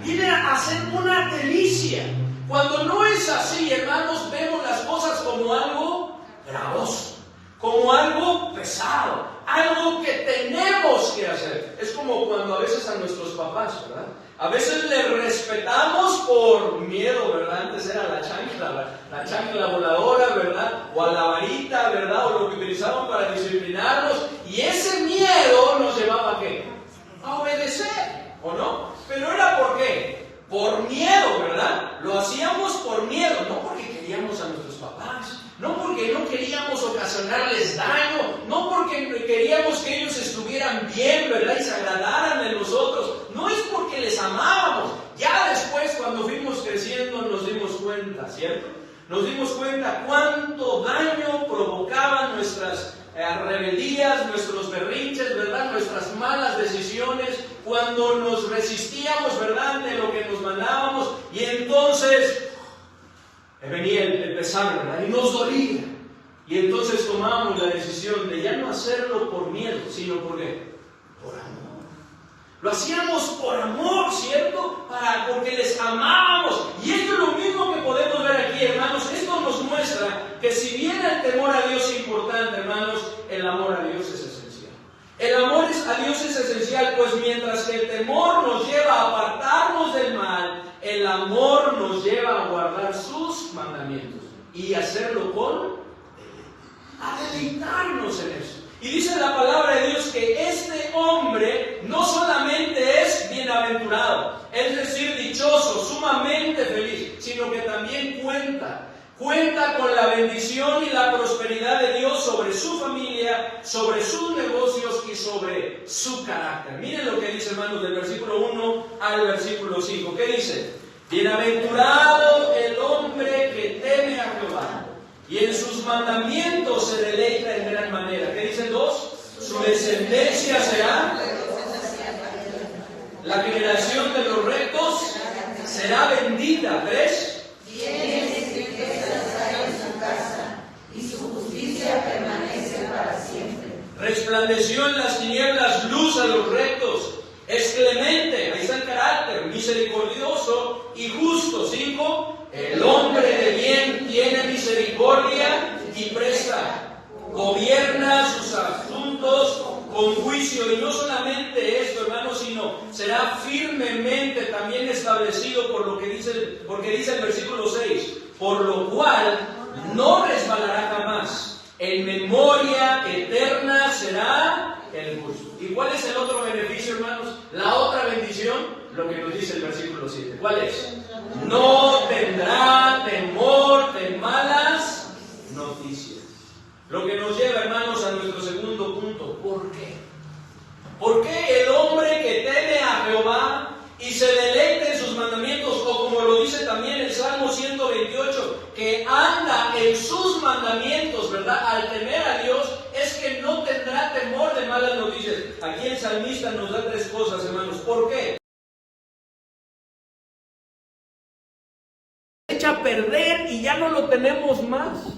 viene a ser una delicia. Cuando no es así, hermanos, vemos las cosas como algo gravoso, como algo pesado, algo que tenemos que hacer. Es como cuando a veces a nuestros papás, ¿verdad?, a veces les respetamos por miedo, ¿verdad? Antes era la chancla voladora, ¿verdad? O a la varita, ¿verdad? O lo que utilizaban para disciplinarnos. Y ese miedo nos llevaba ¿a qué? A obedecer, ¿o no? Pero era ¿por qué? Por miedo, ¿verdad? Lo hacíamos por miedo, no porque queríamos a nuestros papás, no porque no queríamos ocasionarles daño, no porque queríamos que ellos estuvieran bien, ¿verdad?, y se agradaran de nosotros. No es porque les amábamos. Ya después, cuando fuimos creciendo, nos dimos cuenta, ¿cierto? Nos dimos cuenta cuánto daño provocaban nuestras rebeldías, nuestros berrinches, ¿verdad?, nuestras malas decisiones, cuando nos resistíamos, ¿verdad?, de lo que nos mandábamos, y entonces venía el pesar, ¿verdad?, y nos dolía. Y entonces tomábamos la decisión de ya no hacerlo por miedo, sino ¿por qué? Por amor. Lo hacíamos por amor, ¿cierto? Porque les amábamos. Y esto es lo mismo que podemos ver aquí, hermanos. Esto nos muestra que si bien el temor a Dios es importante, hermanos, el amor a Dios es esencial. El amor a Dios es esencial, pues mientras que el temor nos lleva a apartarnos del mal, el amor nos lleva a guardar sus mandamientos y hacerlo a deleitarnos en eso. Y dice la palabra de Dios que este hombre no solamente es bienaventurado, es decir, dichoso, sumamente feliz, sino que también cuenta con la bendición y la prosperidad de Dios sobre su familia, sobre sus negocios y sobre su carácter. Miren lo que dice, hermanos, del versículo 1 al versículo 5. ¿Qué dice? Bienaventurado el hombre que teme a Jehová y en sus mandamientos se deleita en gran manera. ¿Qué dicen 2? Su descendencia será la generación de los rectos, será bendita. 3. resplandeció en las tinieblas luz a los rectos, es clemente, ahí está el carácter, misericordioso y justo. 5, el hombre de bien tiene misericordia y presta, gobierna sus asuntos con juicio. Y no solamente esto, hermanos, sino será firmemente también establecido porque dice el versículo 6, por lo cual no resbalará jamás, en memoria eterna será el justo. ¿Y cuál es el otro beneficio, hermanos? La otra bendición, lo que nos dice el versículo 7. ¿Cuál es? No tendrá temor de malas noticias. Lo que nos lleva, hermanos, a nuestro segundo punto. ¿Por qué? ¿Por qué el hombre que teme a Jehová y se deleita en sus mandamientos, o como lo dice también el Salmo 128, que anda en sus mandamientos, ¿verdad? Al temer a Dios, es que no tendrá temor de malas noticias? Aquí el salmista nos da 3 cosas, hermanos. ¿Por qué? Echa a perder y ya no lo tenemos más.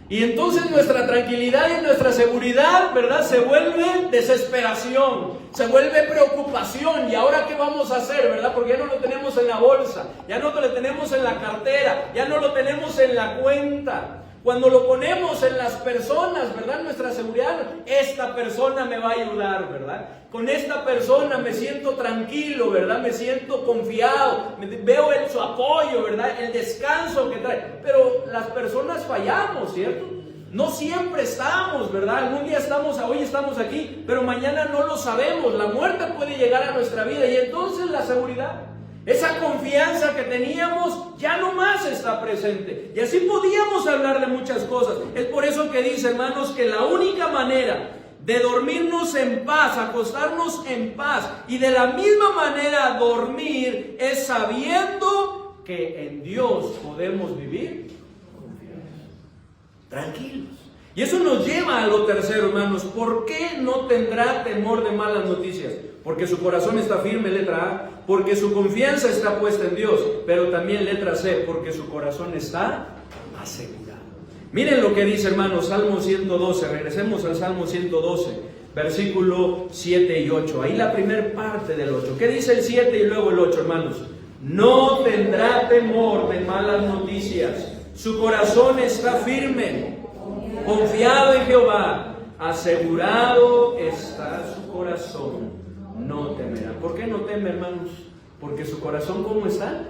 Y entonces nuestra tranquilidad y nuestra seguridad, ¿verdad?, se vuelve desesperación, se vuelve preocupación. ¿Y ahora qué vamos a hacer, verdad? Porque ya no lo tenemos en la bolsa, ya no lo tenemos en la cartera, ya no lo tenemos en la cuenta. Cuando lo ponemos en las personas, ¿verdad?, nuestra seguridad, esta persona me va a ayudar, ¿verdad? Con esta persona me siento tranquilo, ¿verdad? Me siento confiado, veo su apoyo, ¿verdad? El descanso que trae. Pero las personas fallamos, ¿cierto? No siempre estamos, ¿verdad? Algún día hoy estamos aquí, pero mañana no lo sabemos. La muerte puede llegar a nuestra vida y entonces la seguridad, esa confianza que teníamos, ya no más está presente. Y así podíamos hablar de muchas cosas. Es por eso que dice, hermanos, que la única manera de dormirnos en paz, acostarnos en paz, y de la misma manera dormir, es sabiendo que en Dios podemos vivir confiados, tranquilos. Y eso nos lleva a lo tercero, hermanos. ¿Por qué no tendrá temor de malas noticias? Porque su corazón está firme, letra A. Porque su confianza está puesta en Dios. Pero también letra C, porque su corazón está asegurado. Miren lo que dice, hermanos, Salmo 112. Regresemos al Salmo 112, versículo 7 y 8. Ahí la primera parte del 8. ¿Qué dice el 7 y luego el 8, hermanos? No tendrá temor de malas noticias. Su corazón está firme, confiado en Jehová. Asegurado está su corazón, no temerá. ¿Por qué no teme, hermanos? Porque su corazón, ¿cómo está?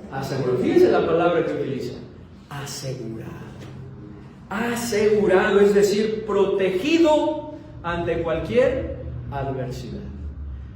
Asegurado. Fíjense la palabra que utiliza. Asegurado. Asegurado, es decir, protegido ante cualquier adversidad.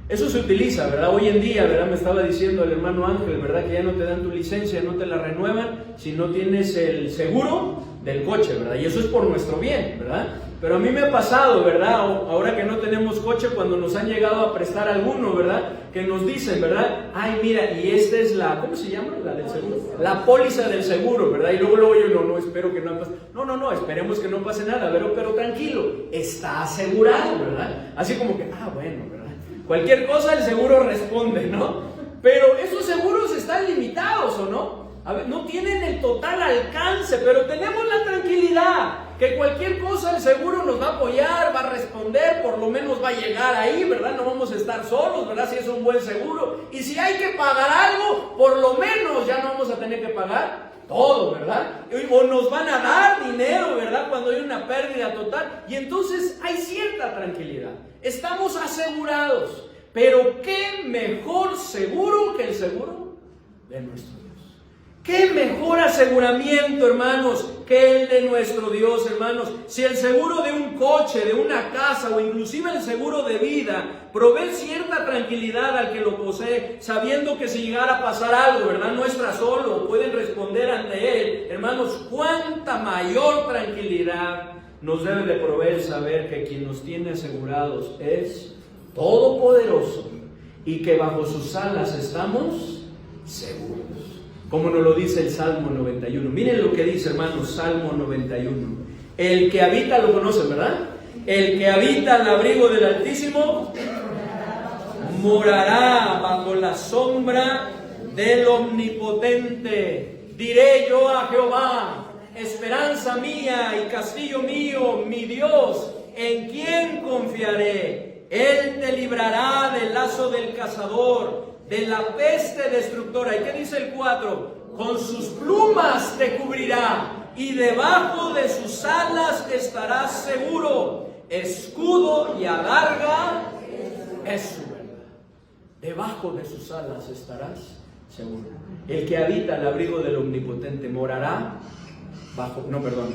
Eso se utiliza, ¿verdad? Hoy en día, ¿verdad? Me estaba diciendo el hermano Ángel, ¿verdad? Que ya no te dan tu licencia, no te la renuevan si no tienes el seguro del coche, ¿verdad? Y eso es por nuestro bien, ¿verdad? Pero a mí me ha pasado, ¿verdad? Ahora que no tenemos coche, cuando nos han llegado a prestar alguno, ¿verdad? Que nos dicen, ¿verdad? Ay, mira, y esta es la, ¿cómo se llama? La del seguro. La póliza del seguro, ¿verdad? Y luego yo, no, espero que no pase. No, esperemos que no pase nada, pero tranquilo, está asegurado, ¿verdad? Así como que, bueno, ¿verdad? Cualquier cosa el seguro responde, ¿no? Pero esos seguros están limitados, ¿o no? A ver, no tienen el total alcance, pero tenemos la tranquilidad que cualquier cosa el seguro nos va a apoyar, va a responder, por lo menos va a llegar ahí, ¿verdad? No vamos a estar solos, ¿verdad? Si es un buen seguro. Y si hay que pagar algo, por lo menos ya no vamos a tener que pagar todo, ¿verdad? O nos van a dar dinero, ¿verdad? Cuando hay una pérdida total. Y entonces hay cierta tranquilidad. Estamos asegurados. Pero ¿qué mejor seguro que el seguro de nuestro Dios? ¿Qué mejor aseguramiento, hermanos, que el de nuestro Dios, hermanos? Si el seguro de un coche, de una casa o inclusive el seguro de vida provee cierta tranquilidad al que lo posee, sabiendo que si llegara a pasar algo, ¿verdad? No está solo, pueden responder ante él. Hermanos, cuánta mayor tranquilidad nos debe de proveer saber que quien nos tiene asegurados es todopoderoso y que bajo sus alas estamos seguros. Como nos lo dice el Salmo 91. Miren lo que dice, hermanos, Salmo 91. El que habita, lo conocen, ¿verdad? El que habita al abrigo del Altísimo morará bajo la sombra del Omnipotente. Diré yo a Jehová, esperanza mía y castillo mío, mi Dios, ¿en quién confiaré? Él te librará del lazo del cazador, de la peste destructora. ¿Y qué dice el 4? Con sus plumas te cubrirá y debajo de sus alas estarás seguro. Escudo y adarga es su verdad. Debajo de sus alas estarás seguro. El que habita al abrigo del Omnipotente morará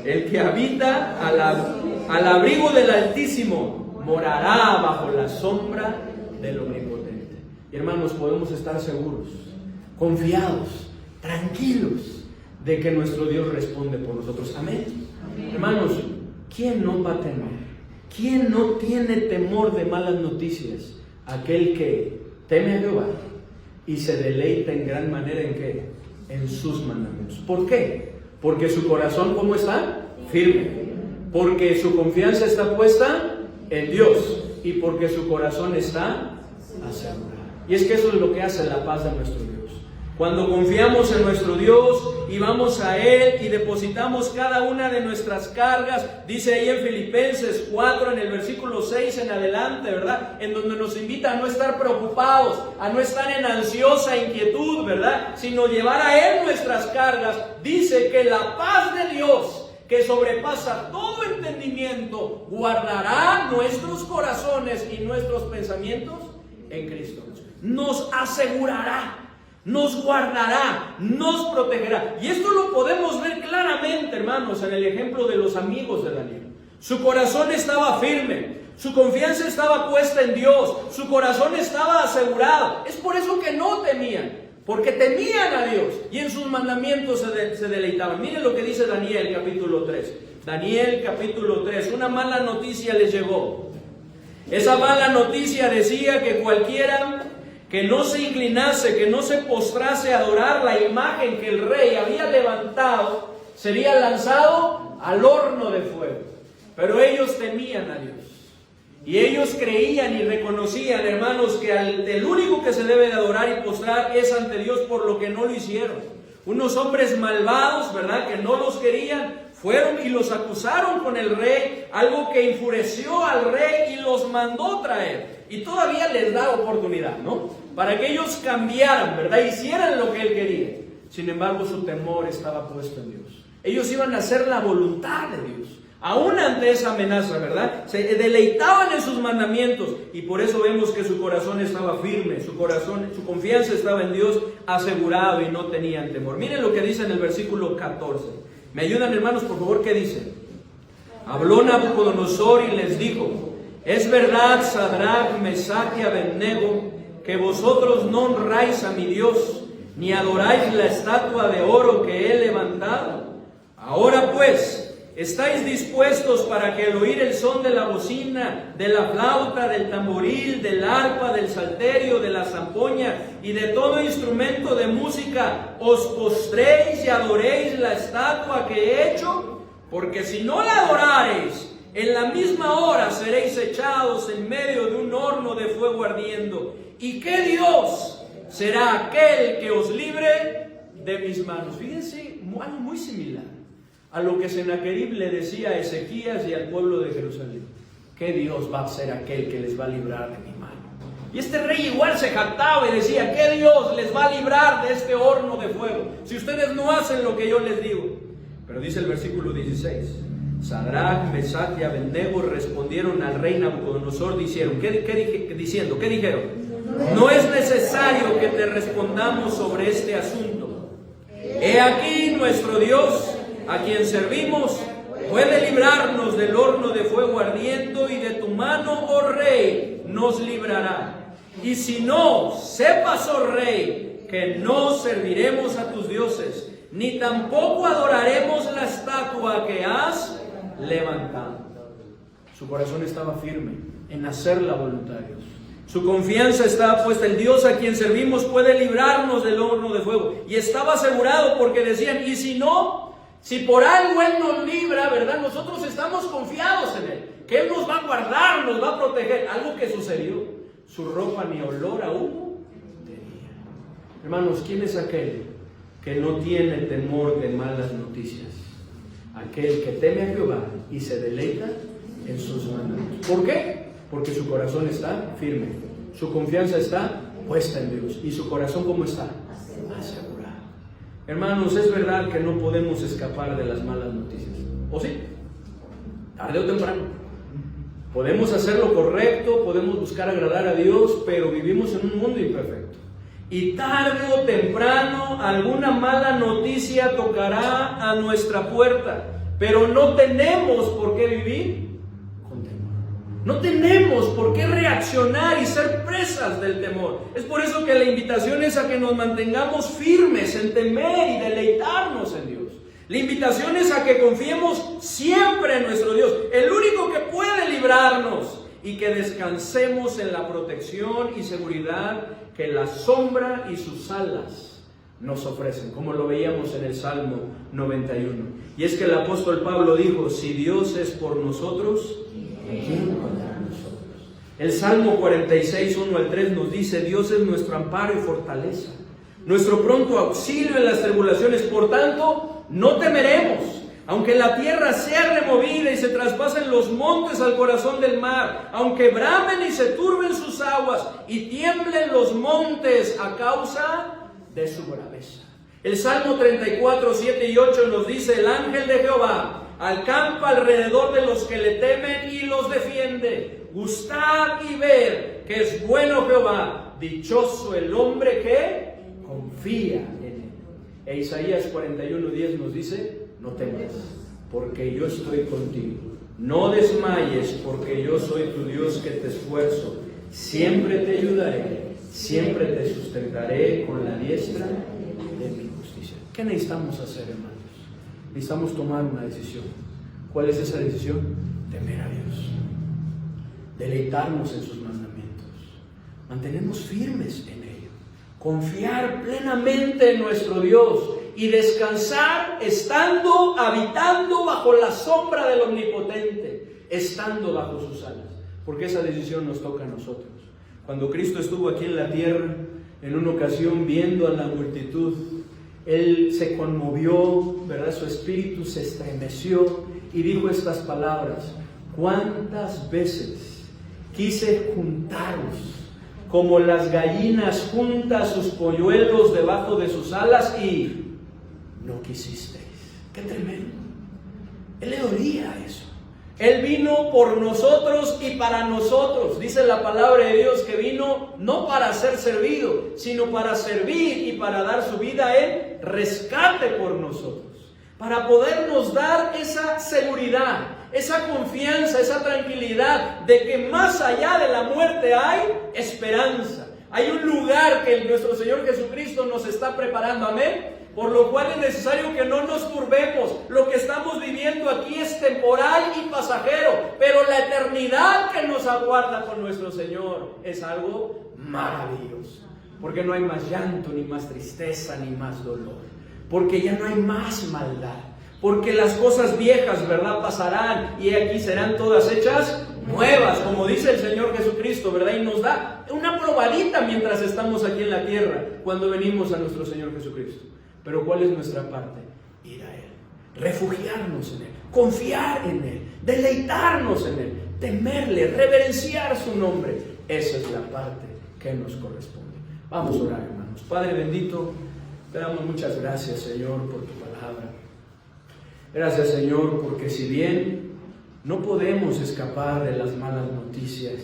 el que habita al abrigo del Altísimo morará bajo la sombra del Omnipotente. Y hermanos, podemos estar seguros, confiados, tranquilos de que nuestro Dios responde por nosotros. Amén. Hermanos, ¿quién no va a temer? ¿Quién no tiene temor de malas noticias? Aquel que teme a Jehová y se deleita en gran manera ¿en qué? En sus mandamientos. ¿Por qué? Porque su corazón, ¿cómo está? Firme. Porque su confianza está puesta en Dios y porque su corazón está asegurado. Y es que eso es lo que hace la paz de nuestro Dios. Cuando confiamos en nuestro Dios y vamos a Él y depositamos cada una de nuestras cargas, dice ahí en Filipenses 4, en el versículo 6 en adelante, ¿verdad? En donde nos invita a no estar preocupados, a no estar en ansiosa inquietud, ¿verdad? Sino llevar a Él nuestras cargas. Dice que la paz de Dios, que sobrepasa todo entendimiento, guardará nuestros corazones y nuestros pensamientos en Cristo. Nos asegurará, nos guardará, nos protegerá. Y esto lo podemos ver claramente, hermanos, en el ejemplo de los amigos de Daniel. Su corazón estaba firme, su confianza estaba puesta en Dios, su corazón estaba asegurado. Es por eso que no temían, porque temían a Dios y en sus mandamientos se deleitaban. Miren lo que dice Daniel capítulo 3. Daniel capítulo 3, una mala noticia les llegó. Esa mala noticia decía que cualquiera que no se inclinase, que no se postrase a adorar la imagen que el rey había levantado, sería lanzado al horno de fuego. Pero ellos temían a Dios. Y ellos creían y reconocían, hermanos, que el único que se debe de adorar y postrar es ante Dios, por lo que no lo hicieron. Unos hombres malvados, ¿verdad?, que no los querían, fueron y los acusaron con el rey, algo que enfureció al rey y los mandó traer. Y todavía les da oportunidad, ¿no?, para que ellos cambiaran, ¿verdad?, hicieran lo que él quería. Sin embargo, su temor estaba puesto en Dios. Ellos iban a hacer la voluntad de Dios, aún ante esa amenaza, ¿verdad? Se deleitaban en sus mandamientos y por eso vemos que su corazón estaba firme, su confianza estaba en Dios, asegurado, y no tenían temor. Miren lo que dice en el versículo 14. ¿Me ayudan, hermanos, por favor? ¿Qué dice? Habló Nabucodonosor y les dijo: es verdad, Sadrach, Mesach y Abednego, que vosotros no honráis a mi Dios, ni adoráis la estatua de oro que he levantado. Ahora pues, ¿estáis dispuestos para que al oír el son de la bocina, de la flauta, del tamboril, del arpa, del salterio, de la zampoña y de todo instrumento de música, os postréis y adoréis la estatua que he hecho? Porque si no la adorareis, en la misma hora seréis echados en medio de un horno de fuego ardiendo. ¿Y qué Dios será aquel que os libre de mis manos? Fíjense, algo muy similar a lo que Sennacherib le decía a Ezequías y al pueblo de Jerusalén. ¿Qué Dios va a ser aquel que les va a librar de mi mano? Y este rey igual se jactaba y decía: ¿qué Dios les va a librar de este horno de fuego si ustedes no hacen lo que yo les digo? Pero dice el versículo 16: Sadrach, Mesach y Abednego respondieron al rey Nabucodonosor diciendo: ¿qué dijeron? No es necesario que te respondamos sobre este asunto. He aquí nuestro Dios, a quien servimos, puede librarnos del horno de fuego ardiendo, y de tu mano, oh rey, nos librará. Y si no, sepas, oh rey, que no serviremos a tus dioses, ni tampoco adoraremos la estatua que has levantado. Su corazón estaba firme en hacer la voluntad de Dios. Su confianza estaba puesta. El Dios a quien servimos puede librarnos del horno de fuego. Y estaba asegurado, porque decían: y si no, si por algo Él nos libra, ¿verdad?, nosotros estamos confiados en Él, que Él nos va a guardar, nos va a proteger. Algo que sucedió: su ropa ni olor a humo tenía. Hermanos, ¿quién es aquel que no tiene temor de malas noticias? Aquel que teme a Jehová y se deleita en sus mandamientos. ¿Por qué? Porque su corazón está firme, su confianza está puesta en Dios. ¿Y su corazón cómo está? Asegurado. Hermanos, es verdad que no podemos escapar de las malas noticias. ¿O sí? Tarde o temprano. Podemos hacer lo correcto, podemos buscar agradar a Dios, pero vivimos en un mundo imperfecto. Y tarde o temprano alguna mala noticia tocará a nuestra puerta. Pero no tenemos por qué vivir con temor. No tenemos por qué reaccionar y ser presas del temor. Es por eso que la invitación es a que nos mantengamos firmes en temer y deleitarnos en Dios. La invitación es a que confiemos siempre en nuestro Dios, el único que puede librarnos, y que descansemos en la protección y seguridad que la sombra y sus alas nos ofrecen, como lo veíamos en el Salmo 91. Y es que el apóstol Pablo dijo: si Dios es por nosotros, ¿quién contra nosotros? El Salmo 46, 1 al 3 nos dice: Dios es nuestro amparo y fortaleza, nuestro pronto auxilio en las tribulaciones. Por tanto, no temeremos, aunque la tierra sea removida y se traspasen los montes al corazón del mar, aunque bramen y se turben sus aguas y tiemblen los montes a causa de su braveza. El Salmo 34, 7 y 8 nos dice: el ángel de Jehová acampa alrededor de los que le temen y los defiende. Gustad y ver que es bueno Jehová, dichoso el hombre que confía en él. E Isaías 41:10 nos dice: no temas, porque yo estoy contigo. No desmayes, porque yo soy tu Dios que te esfuerzo. Siempre te ayudaré, siempre te sustentaré con la diestra de mi justicia. ¿Qué necesitamos hacer, hermanos? Necesitamos tomar una decisión. ¿Cuál es esa decisión? Temer a Dios, deleitarnos en sus mandamientos, mantenernos firmes en ello, confiar plenamente en nuestro Dios y descansar habitando bajo la sombra del Omnipotente, estando bajo sus alas, porque esa decisión nos toca a nosotros. Cuando Cristo estuvo aquí en la tierra, en una ocasión viendo a la multitud, Él se conmovió, ¿verdad? Su espíritu se estremeció y dijo estas palabras: ¿cuántas veces quise juntaros como las gallinas juntan sus polluelos debajo de sus alas y no quisisteis? ¡Qué tremendo! Él le dolía eso. Él vino por nosotros y para nosotros. Dice la palabra de Dios que vino no para ser servido, sino para servir y para dar su vida en rescate por nosotros, para podernos dar esa seguridad, esa confianza, esa tranquilidad de que más allá de la muerte hay esperanza. Hay un lugar que nuestro Señor Jesucristo nos está preparando, amén. Por lo cual es necesario que no nos turbemos. Lo que estamos viviendo aquí es temporal y pasajero, pero la eternidad que nos aguarda con nuestro Señor es algo maravilloso. Porque no hay más llanto, ni más tristeza, ni más dolor. Porque ya no hay más maldad. Porque las cosas viejas, ¿verdad?, pasarán y aquí serán todas hechas nuevas, como dice el Señor Jesucristo, ¿verdad? Y nos da una probadita mientras estamos aquí en la tierra, cuando venimos a nuestro Señor Jesucristo. Pero ¿cuál es nuestra parte? Ir a Él, refugiarnos en Él, confiar en Él, deleitarnos en Él, temerle, reverenciar su nombre. Esa es la parte que nos corresponde. Vamos a orar, hermanos. Padre bendito, te damos muchas gracias, Señor, por tu palabra. Gracias, Señor, porque si bien no podemos escapar de las malas noticias,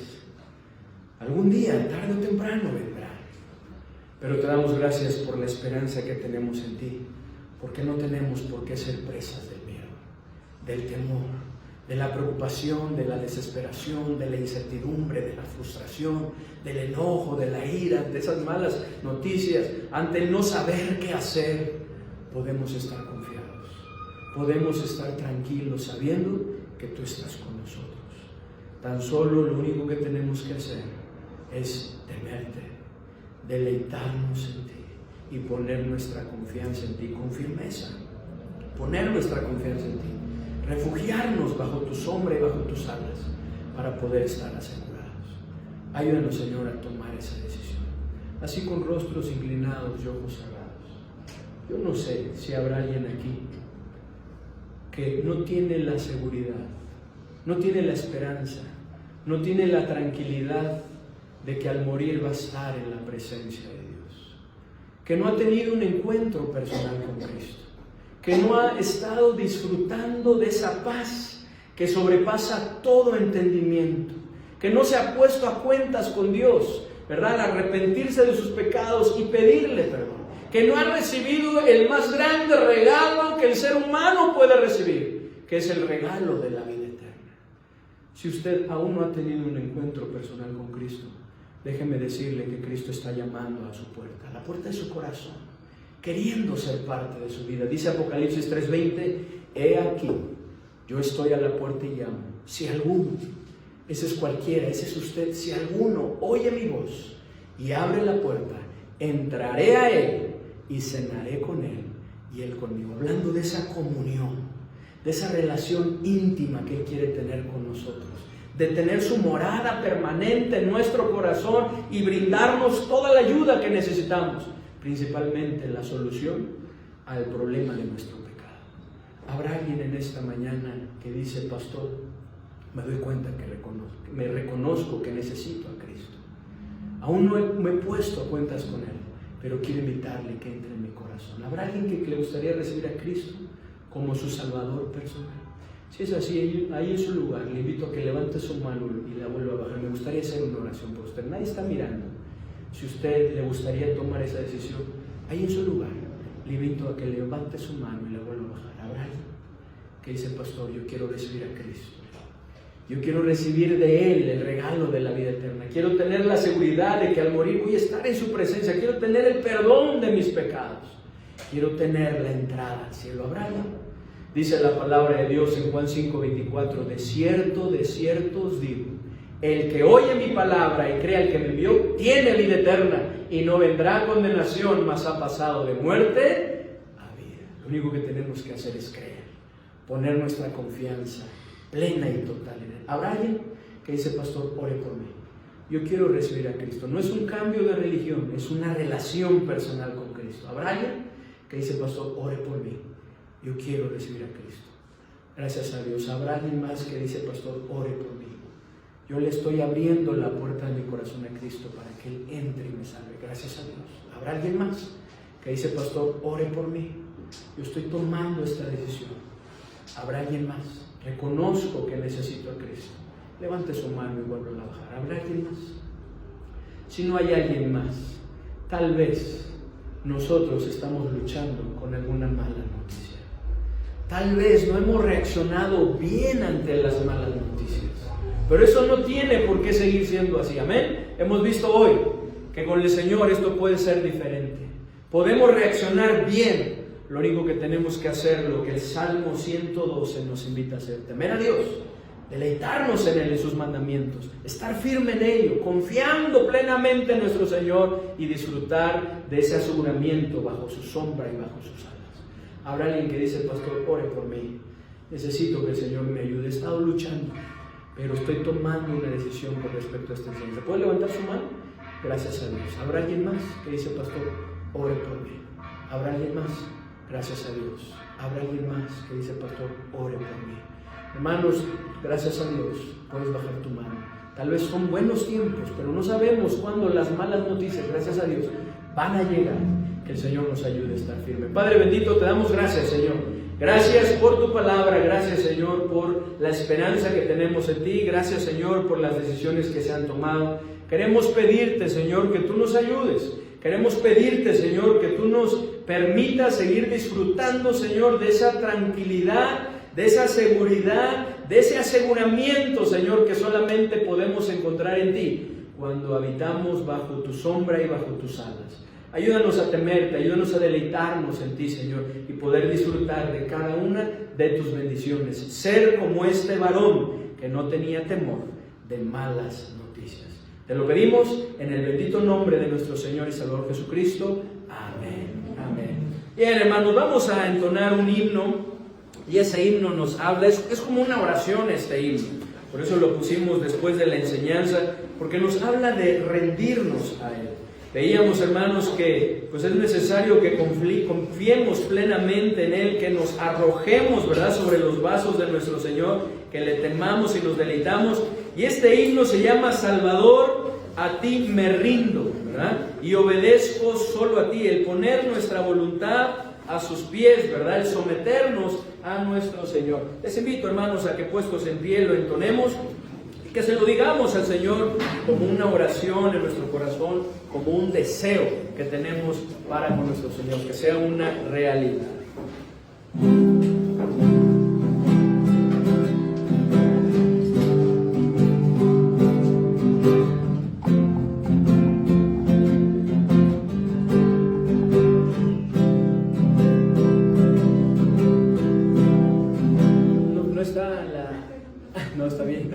algún día, tarde o temprano, vendrá. Pero te damos gracias por la esperanza que tenemos en ti, porque no tenemos por qué ser presas del miedo, del temor, de la preocupación, de la desesperación, de la incertidumbre, de la frustración, del enojo, de la ira, de esas malas noticias. Ante el no saber qué hacer, podemos estar confiados, podemos estar tranquilos sabiendo que tú estás con nosotros. Tan solo lo único que tenemos que hacer es temerte, deleitarnos en ti y poner nuestra confianza en ti con firmeza, poner nuestra confianza en ti, refugiarnos bajo tu sombra y bajo tus alas para poder estar asegurados. Ayúdanos, Señor, a tomar esa decisión, así con rostros inclinados y ojos cerrados. Yo no sé si habrá alguien aquí que no tiene la seguridad no tiene la esperanza, no tiene la tranquilidad de que al morir va a estar en la presencia de Dios, que no ha tenido un encuentro personal con Cristo, que no ha estado disfrutando de esa paz que sobrepasa todo entendimiento, que no se ha puesto a cuentas con Dios, ¿verdad? Arrepentirse de sus pecados y pedirle perdón, que no ha recibido el más grande regalo que el ser humano puede recibir, que es el regalo de la vida eterna. Si usted aún no ha tenido un encuentro personal con Cristo, déjeme decirle que Cristo está llamando a su puerta, a la puerta de su corazón, queriendo ser parte de su vida. Dice Apocalipsis 3:20, he aquí, yo estoy a la puerta y llamo. Si alguno, ese es cualquiera, ese es usted, si alguno oye mi voz y abre la puerta, entraré a él y cenaré con él y él conmigo. Hablando de esa comunión, de esa relación íntima que él quiere tener con nosotros, de tener su morada permanente en nuestro corazón y brindarnos toda la ayuda que necesitamos, principalmente la solución al problema de nuestro pecado. Habrá alguien en esta mañana que dice, pastor, me doy cuenta que me reconozco que necesito a Cristo. Aún no me he puesto a cuentas con Él, pero quiero invitarle que entre en mi corazón. ¿Habrá alguien que le gustaría recibir a Cristo como su Salvador personal? Si es así, ahí en su lugar, le invito a que levante su mano y la vuelva a bajar. Me gustaría hacer una oración por usted. Nadie está mirando. Si usted le gustaría tomar esa decisión, ahí en su lugar, le invito a que levante su mano y la vuelva a bajar. ¿Habrá alguien que dice, pastor, yo quiero recibir a Cristo? Yo quiero recibir de Él el regalo de la vida eterna. Quiero tener la seguridad de que al morir voy a estar en su presencia. Quiero tener el perdón de mis pecados. Quiero tener la entrada al cielo. ¿Habrá alguien? Dice la palabra de Dios en Juan 5:24, de cierto os digo, el que oye mi palabra y crea el que me envió, tiene vida eterna y no vendrá a condenación, mas ha pasado de muerte a vida. Lo único que tenemos que hacer es creer, poner nuestra confianza plena y total en Él. ¿Habrá alguien que dice, pastor, ore por mí? Yo quiero recibir a Cristo. No es un cambio de religión, es una relación personal con Cristo. ¿Habrá alguien que dice, pastor, ore por mí? Yo quiero recibir a Cristo. Gracias a Dios. ¿Habrá alguien más que dice, pastor, ore por mí? Yo le estoy abriendo la puerta de mi corazón a Cristo para que Él entre y me salve. Gracias a Dios. ¿Habrá alguien más que dice, pastor, ore por mí? Yo estoy tomando esta decisión. ¿Habrá alguien más? Reconozco que necesito a Cristo. Levante su mano y vuelva a bajar. ¿Habrá alguien más? Si no hay alguien más, tal vez nosotros estamos luchando con alguna mala noticia. Tal vez no hemos reaccionado bien ante las malas noticias. Pero eso no tiene por qué seguir siendo así. Amén. Hemos visto hoy que con el Señor esto puede ser diferente. Podemos reaccionar bien. Lo único que tenemos que hacer, lo que el Salmo 112 nos invita a hacer, temer a Dios, deleitarnos en Él, en sus mandamientos, estar firme en ello, confiando plenamente en nuestro Señor y disfrutar de ese aseguramiento bajo su sombra y bajo sus alas. Habrá alguien que dice, pastor, ore por mí. Necesito que el Señor me ayude. He estado luchando, pero estoy tomando una decisión con respecto a esta enseñanza. ¿Puede levantar su mano? Gracias a Dios. ¿Habrá alguien más que dice, pastor, ore por mí? ¿Habrá alguien más? Gracias a Dios. ¿Habrá alguien más que dice, pastor, ore por mí? Hermanos, gracias a Dios, puedes bajar tu mano. Tal vez son buenos tiempos, pero no sabemos cuándo las malas noticias, gracias a Dios, van a llegar. Que el Señor nos ayude a estar firme. Padre bendito, te damos gracias, Señor. Gracias por tu palabra, gracias, Señor, por la esperanza que tenemos en ti. Gracias, Señor, por las decisiones que se han tomado. Queremos pedirte, Señor, que tú nos ayudes. Queremos pedirte, Señor, que tú nos permitas seguir disfrutando, Señor, de esa tranquilidad, de esa seguridad, de ese aseguramiento, Señor, que solamente podemos encontrar en ti cuando habitamos bajo tu sombra y bajo tus alas. Ayúdanos a temerte, ayúdanos a deleitarnos en ti, Señor, y poder disfrutar de cada una de tus bendiciones. Ser como este varón que no tenía temor de malas noticias. Te lo pedimos en el bendito nombre de nuestro Señor y Salvador Jesucristo. Amén. Amén. Bien, hermanos, vamos a entonar un himno y ese himno nos habla, es como una oración este himno. Por eso lo pusimos después de la enseñanza, porque nos habla de rendirnos a Él. Veíamos, hermanos, que pues es necesario que confiemos plenamente en Él, que nos arrojemos, ¿verdad?, sobre los vasos de nuestro Señor, que le temamos y nos deleitamos. Y este himno se llama Salvador, a ti me rindo, ¿verdad? Y obedezco solo a ti, el poner nuestra voluntad a sus pies, ¿verdad?, el someternos a nuestro Señor. Les invito, hermanos, a que puestos en pie lo entonemos, que se lo digamos al Señor como una oración en nuestro corazón, como un deseo que tenemos para con nuestro Señor, que sea una realidad. No, está bien.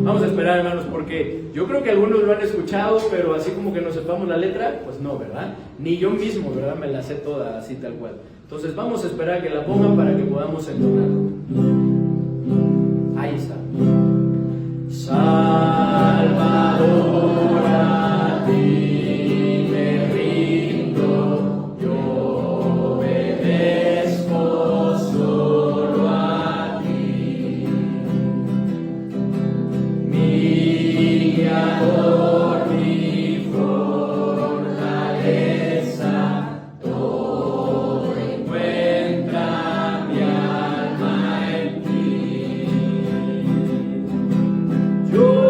Vamos a esperar, hermanos, porque yo creo que algunos lo han escuchado, pero así como que no sepamos la letra, pues no, ¿verdad? Ni yo mismo, ¿verdad?, me la sé toda así tal cual. Entonces vamos a esperar a que la pongan para que podamos entonarlo. Ahí está. Salvador, a ti me rindo, yo obedezco solo a ti. Mi Guiador, mi fortaleza, todo encuentra mi alma en ti. Yo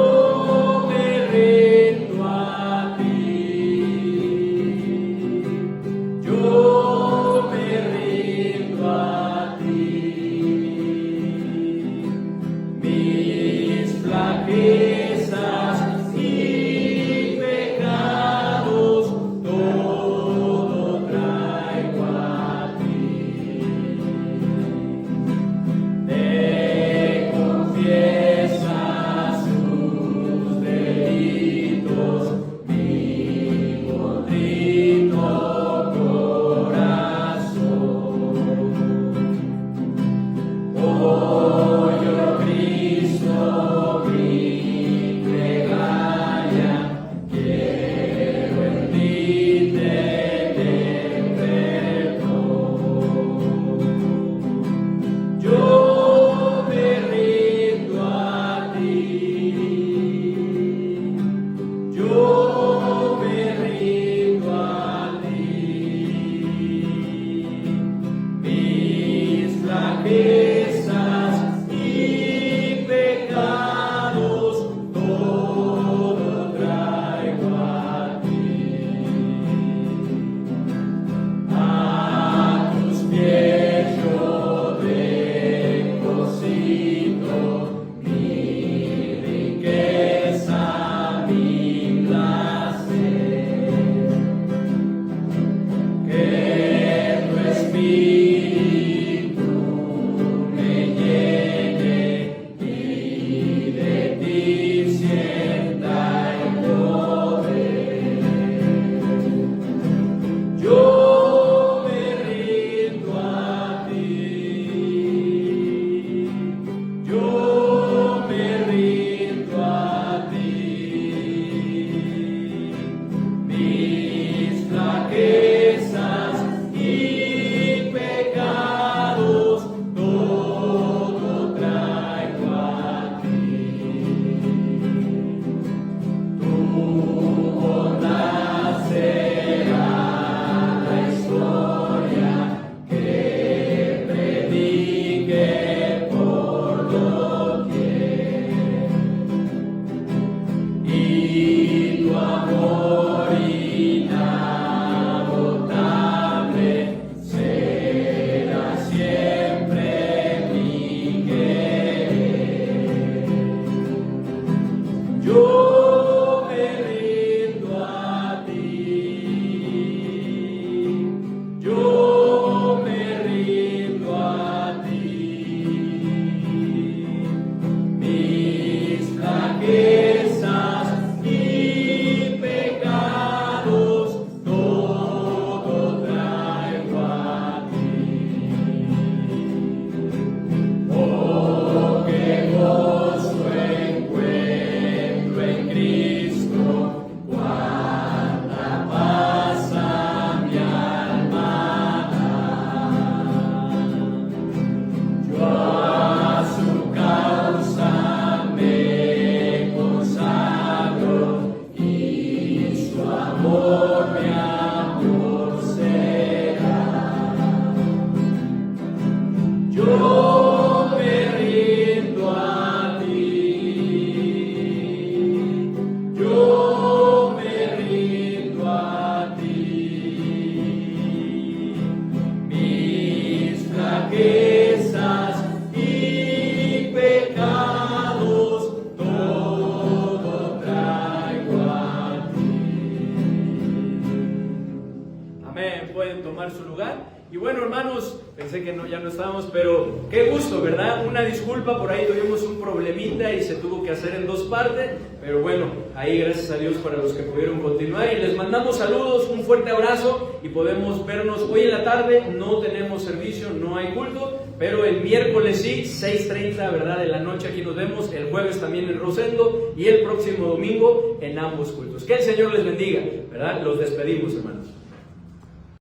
Y bueno, hermanos, pensé que ya no estábamos, pero qué gusto, ¿verdad? Una disculpa, por ahí tuvimos un problemita y se tuvo que hacer en 2 partes, pero bueno, ahí gracias a Dios para los que pudieron continuar. Y les mandamos saludos, un fuerte abrazo y podemos vernos hoy en la tarde. No tenemos servicio, no hay culto, pero el miércoles sí, 6:30, ¿verdad? De la noche aquí nos vemos, el jueves también en Rosendo y el próximo domingo en ambos cultos. Que el Señor les bendiga, ¿verdad? Los despedimos, hermanos.